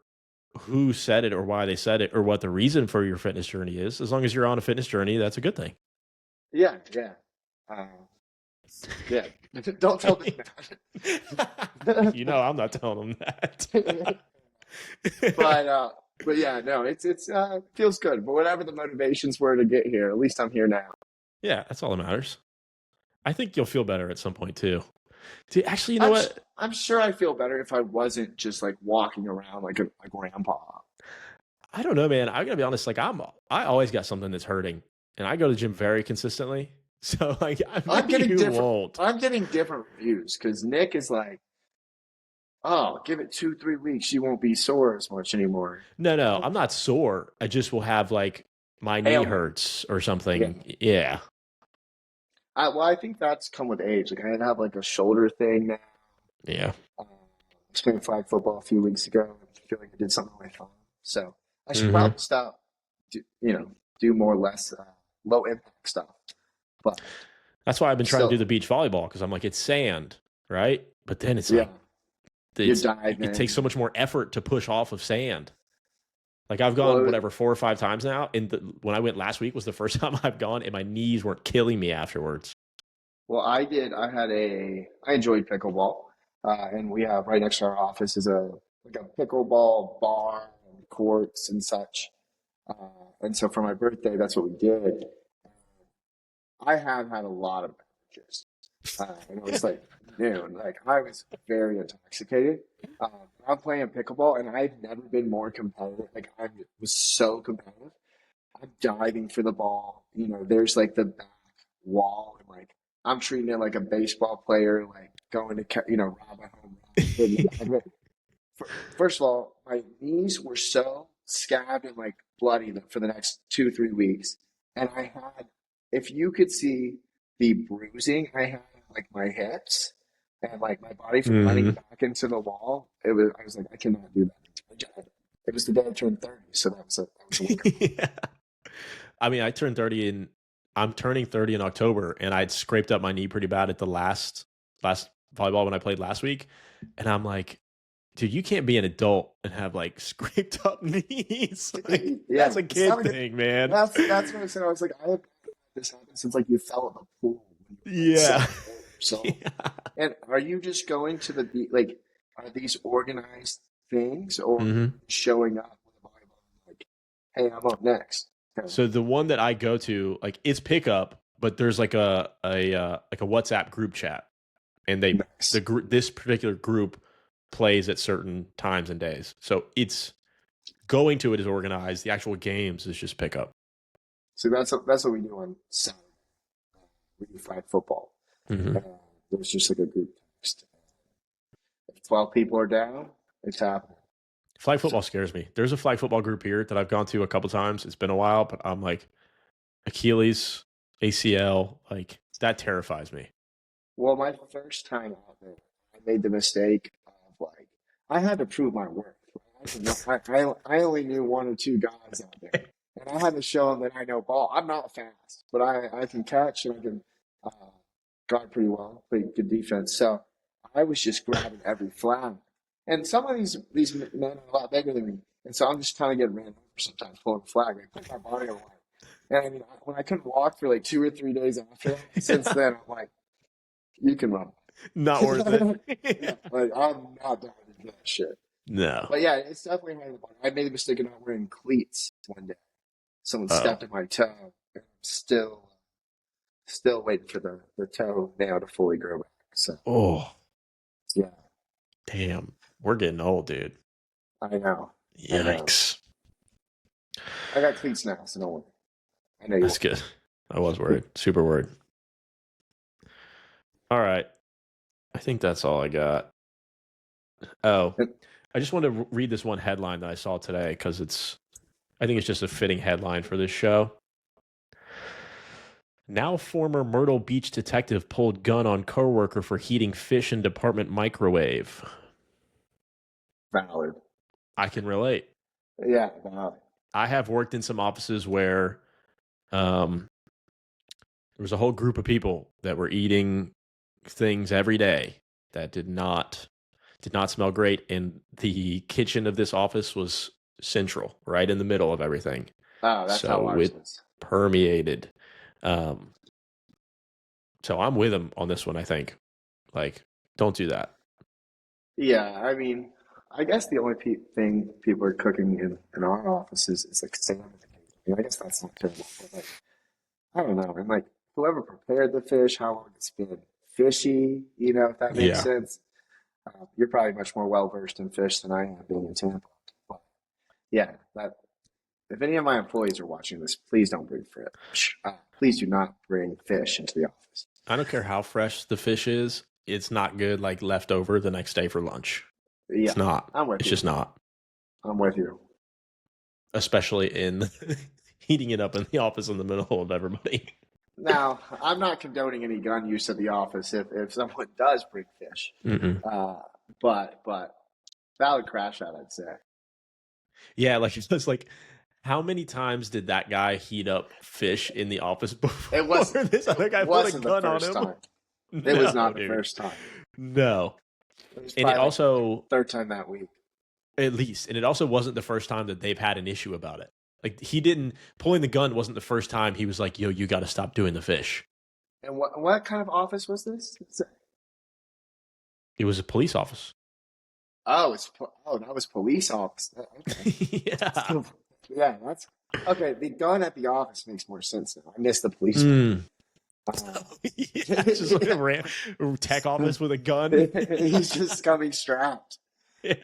who said it or why they said it or what the reason for your fitness journey is. As long as you're on a fitness journey, that's a good thing. Yeah, yeah. Uh, yeah. Don't tell them that. I'm not telling them that. But yeah, no, it's feels good. But whatever the motivations were to get here, at least I'm here now. Yeah, that's all that matters. I think you'll feel better at some point too. Dude, actually, you know I'm what? I'm sure I feel better if I wasn't just like walking around like a grandpa. I don't know, man. I gotta be honest. Like I always got something that's hurting, and I go to the gym very consistently. So like, I'm maybe getting you different. won't. I'm getting different reviews because Nick is like, "Oh, give it 2-3 weeks, you won't be sore as much anymore." No, I'm not sore. I just will have like my knee Ailment. hurts or Yeah. something. Yeah. I think that's come with age. Like I have like a shoulder thing now. Yeah. I was playing flag football a few weeks ago. I feel like I did something on my thumb, so I should Hmm. probably stop. Do more or less low impact stuff. But That's why I've been trying to do still, the beach volleyball because I'm like, it's sand, right? But then it's yeah, like, you're it takes so diving. much more effort to push off of sand. Like I've gone Well, whatever 4 or 5 times now, and when I went last week was the first time I've gone, and my knees weren't killing me afterwards. well, I did. I enjoyed pickleball, and we have right next to our office is a pickleball bar and courts and such. And so for my birthday, that's what we did. I have had a lot of beverages. And it was like noon. Like I was very intoxicated. I'm playing pickleball, and I've never been more competitive. Like I was so competitive. I'm diving for the ball. There's like the back wall, and like I'm treating it like a baseball player, like going to rob a home run, hitting the back of it. First of all, my knees were so scabbed and like bloody for the next 2-3 weeks, and I had, if you could see the bruising I had on, like my hips and like my body from running Hmm. back into the wall. I was like, I cannot do that. It was the day I turned 30, so that was a wake up. Yeah. I mean, I'm turning 30 in October, and I'd scraped up my knee pretty bad at the last volleyball when I played last week, and I'm like, dude, you can't be an adult and have like scraped up knees. Like Yeah, that's a kid thing, man. that's what I said. I was like, I have had this happen since like you fell in the pool when you were like Yeah. 7 or so. Yeah. And are you just going to the beach? Like, are these organized things, or are Hmm. you showing up with a Bible like, "Hey, I'm up next"? Kind of So the one that I go to, like, it's pickup, but there's like a WhatsApp group chat, and nice. this particular group plays at certain times and days. So it's going to it is organized. The actual games is just pickup. So that's what we do on Saturday. We do flag football. Hmm. Uh, there's just like a group text. If 12 people are down, it's happening. Flag So, football scares me. There's a flag football group here that I've gone to a couple times. It's been a while, but I'm like Achilles, ACL, like that terrifies me. well, my first time out there, I made the mistake of like I had to prove my worth. I only knew one or two guys out there, and I had to show them that I know ball. I'm not fast, but I can catch and I can uh, guard pretty well, play good defense. So I was just grabbing every flag, and some of these men are a lot bigger than me, and so I'm just trying to get ran over sometimes pulling the flag. I put my body on. And I mean, when I couldn't walk for like 2 or 3 days after that, since then I'm like, you can run. Not worth Yeah, it. like I'm not down to do that shit. No. But yeah, it's definitely hard to ball. I made the mistake of not wearing cleats one day. Someone Oh. stepped in my toe, and I'm still waiting for the toe nail to fully grow back. So Oh, yeah, damn. We're getting old, dude. I know, I know. Yikes. I got cleats now, so don't worry. I know you That's good. I was worried. Super worried. All right. I think that's all I got. Oh, won't. I just wanted to read this one headline that I saw today because I think it's just a fitting headline for this show. Now, former Myrtle Beach detective pulled gun on coworker for heating fish in department microwave. Valid. I can relate. Yeah, valid. I have worked in some offices where um, there was a whole group of people that were eating things every day that did not smell great, and the kitchen of this office was central, right in the middle of everything. Oh, that's how So ours it was. permeated. Um, so I'm with him on this one, I think. Like, don't do that. Yeah, I mean, I guess the only thing people are cooking in our office is like salmon. I mean, I guess that's not terrible, but like, I don't know. And like whoever prepared the fish, how long it's been fishy, if that makes Yeah. sense. You're probably much more well versed in fish than I am being in Tampa. But yeah, that if any of my employees are watching this, please don't bring fish. Please do not bring fish into the office. I don't care how fresh the fish is. It's not good, like, left over the next day for lunch. It's Yeah, not. I'm with It's you. just not. I'm with you. Especially in heating it up in the office in the middle of everybody. Now, I'm not condoning any gun use at the office if someone does bring fish. Mm-mm. Uh, but valid crash out, I'd say. Yeah, like it's like, how many times did that guy heat up fish in the office It before was this it other guy put a wasn't the gun on first him? time. It was No, not the dude. first time. No. It was And it probably like also, third time that week. at least, and it also wasn't the first time that they've had an issue about it. Like, he didn't, pulling the gun wasn't the first time he was like, yo, you got to stop doing the fish. And what kind of office was this? It was a police office. That was police office. Okay. Yeah. Yeah, that's okay. The gun at the office makes more sense now. I missed the police part. Mm. Uh, Yeah, just like a tech office with a gun. he's just coming strapped. Yeah.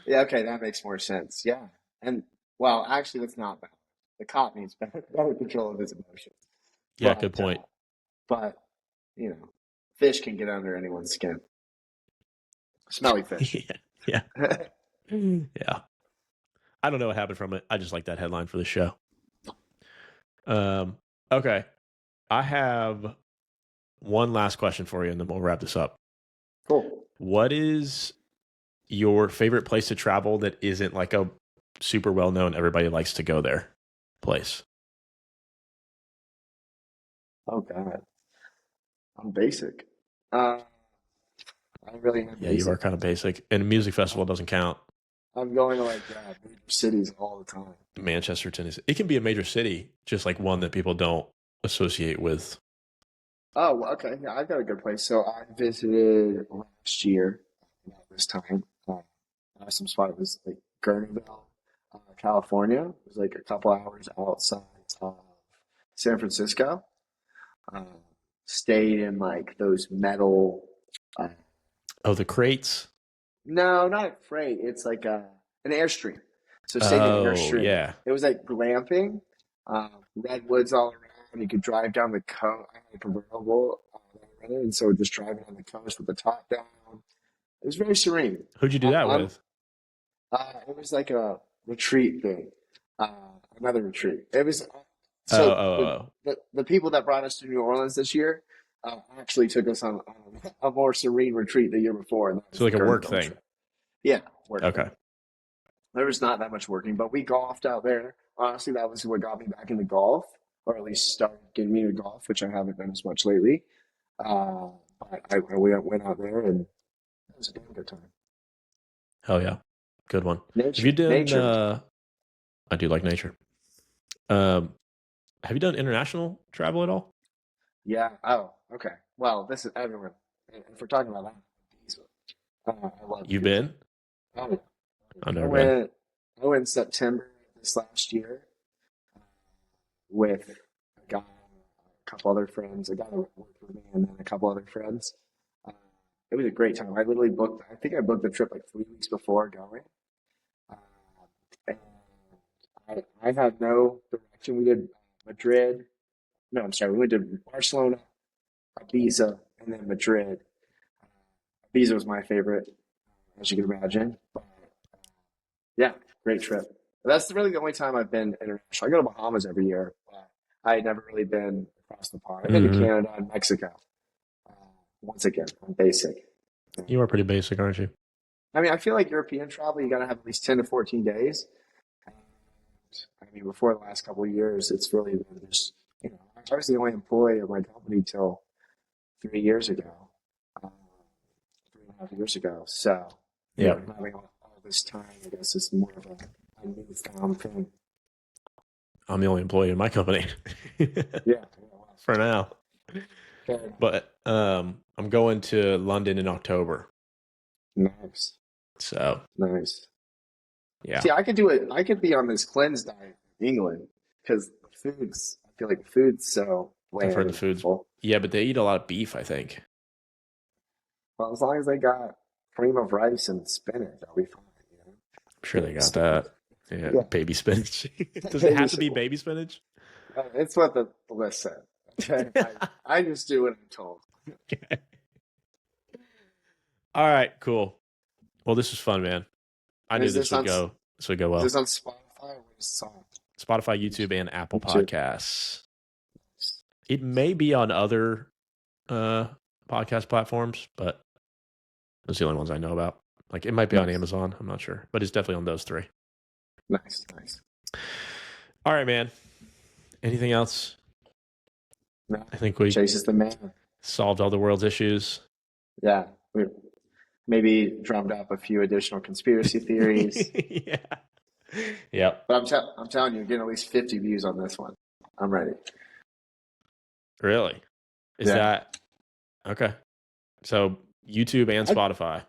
Yeah, okay, that makes more sense. Yeah, and well, actually, that's not bad. The cop needs better control of his emotions. Yeah, good point. But fish can get under anyone's skin. Smelly fish. Yeah. Yeah. Yeah. I don't know what happened from it. I just like that headline for the show. Okay. I have one last question for you, and then we'll wrap this up. Cool. What is your favorite place to travel that isn't like a super well known, everybody likes to go there place? Oh God, I'm basic. I really am Yeah, you are basic. kind of basic. And a music festival doesn't count. I'm going to like major cities all the time. Manchester, Tennessee. It can be a major city, just like one that people don't associate with. Oh, well, okay. Yeah, I've got a good place. So I visited last year about this time. Some spot. It was like Gurneyville, California. It was like a couple hours outside of San Francisco. Uh, Stayed in like those metal. Uh, Oh, the crates. no, not a freight. It's like an Airstream. So stayed in an Oh, Airstream. yeah. It was like glamping, redwoods all around. You could drive down the coast. I had a convertible, and so just driving on the coast with the top down. It was very serene. Who'd you do Um, that um, with? it was like a retreat thing, uh, another retreat. It was Oh, so oh, oh. the people that brought us to New Orleans this year actually took us on a more serene retreat the year before, and that was So the like a work Gurneyville thing. trip. Yeah, work thing. Okay. There was not that much working, but we golfed out there. Honestly, that was what got me back into golf, or at least started getting me into golf, which I haven't done as much lately. Uh, but we went out there, and it was a damn good time. Hell yeah. Good one. Have you Nature, done, nature. I do like nature. Um, have you done international travel at all? Yeah. Oh, okay. Well, this is everyone. If we're talking about that, I love You've Cuba. been? Oh, yeah. I've I never been. went. I went in September this last year with a guy, a couple other friends, a guy that worked with me, and then a couple other friends. Uh, it was a great time. I literally booked. I think I booked the trip like 3 weeks before going. Uh, and I had no direction. We did Madrid. No, I'm sorry. We went to Barcelona, Ibiza, and then Madrid. Ibiza was my favorite, as you can imagine. But yeah, great trip. That's really the only time I've been international. I go to Bahamas every year, but I had never really been across the pond. I've been to Hmm. Canada and Mexico. Uh, Once again, I'm basic. You are pretty basic, aren't you? I mean, I feel like European travel, you got to have at least 10 to 14 days. And, I mean, before the last couple of years, it's really been just, I was the only employee of my company till 3 years ago. 4.5 years ago. So, Yeah. having all this time, I guess, is more of a newfound thing. I'm the only employee in my company. Yeah. For now. Okay. But I'm going to London in October. Nice. So Nice. yeah. See, I could do it. I could be on this cleanse diet in England because I feel like the food's so bland. I've heard the and food's awful. yeah, but they eat a lot of beef, I think. Well, as long as they got cream of rice and spinach, I'll be fine. I'm sure they got that. Yeah, Yeah. baby spinach. Does it Baby have to be spinach. baby spinach? It's what the list said. Okay? I just do what I'm told. Okay. All right, cool. Well, this was fun, man. I knew this would go well. Is this on Spotify or where is this on? Spotify, YouTube, and Apple YouTube. Podcasts. It may be on other podcast platforms, but those are the only ones I know about. Like it might be on Amazon. I'm not sure, but it's definitely on those three. Nice. All right, man. Anything else? No. I think we Chase is the man. solved all the world's issues. Yeah. We maybe drummed up a few additional conspiracy theories. Yeah. Yep. But I'm telling you, you're getting at least 50 views on this one. I'm ready. Really? Is that okay? So YouTube and Spotify.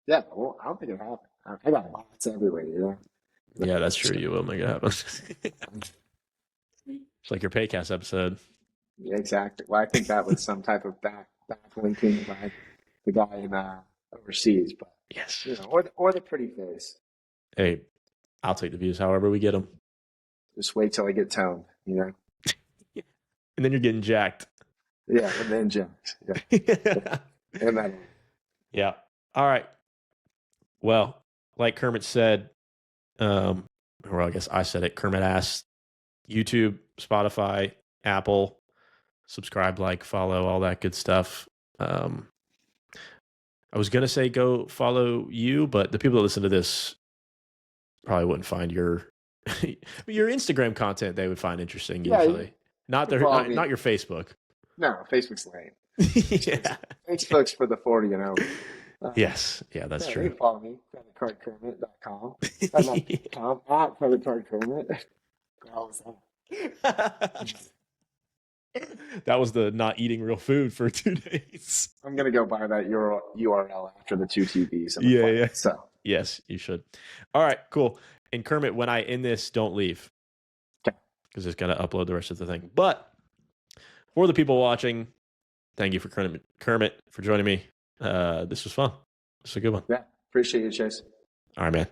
Yeah, well, I don't think it happened. I got bots everywhere, Yeah, that's true. You will make it happen. It's like your Paycast episode. Yeah, exactly. Well, I think that was some type of backlinking by the guy in overseas, but Yes. or the pretty face. Hey, I'll take the views however we get them. Just wait till I get toned, And then you're getting jacked. Yeah, and then jokes. Yeah. And then Yeah. All right. Well, like Kermit said, or I guess I said it, Kermit asked YouTube, Spotify, Apple, subscribe, like, follow, all that good stuff. I was going to say go follow you, but the people that listen to this probably wouldn't find your Instagram content they would find interesting usually. Not your Facebook. No, Facebook's lame. Yeah. Facebook's for the 40 and over. Yes. Yeah, that's true. You can follow me, creditcardkermit.com. At creditcardkermit. That was the not eating real food for 2 days. I'm going to go buy that URL after the 2 TVs. Yeah. So. Yes, you should. All right, cool. And Kermit, when I end this, don't leave. Okay. Because it's going to upload the rest of the thing. But for the people watching, thank you for Kermit for joining me. This was fun. This is a good one. Yeah, appreciate you, Chase. All right, man.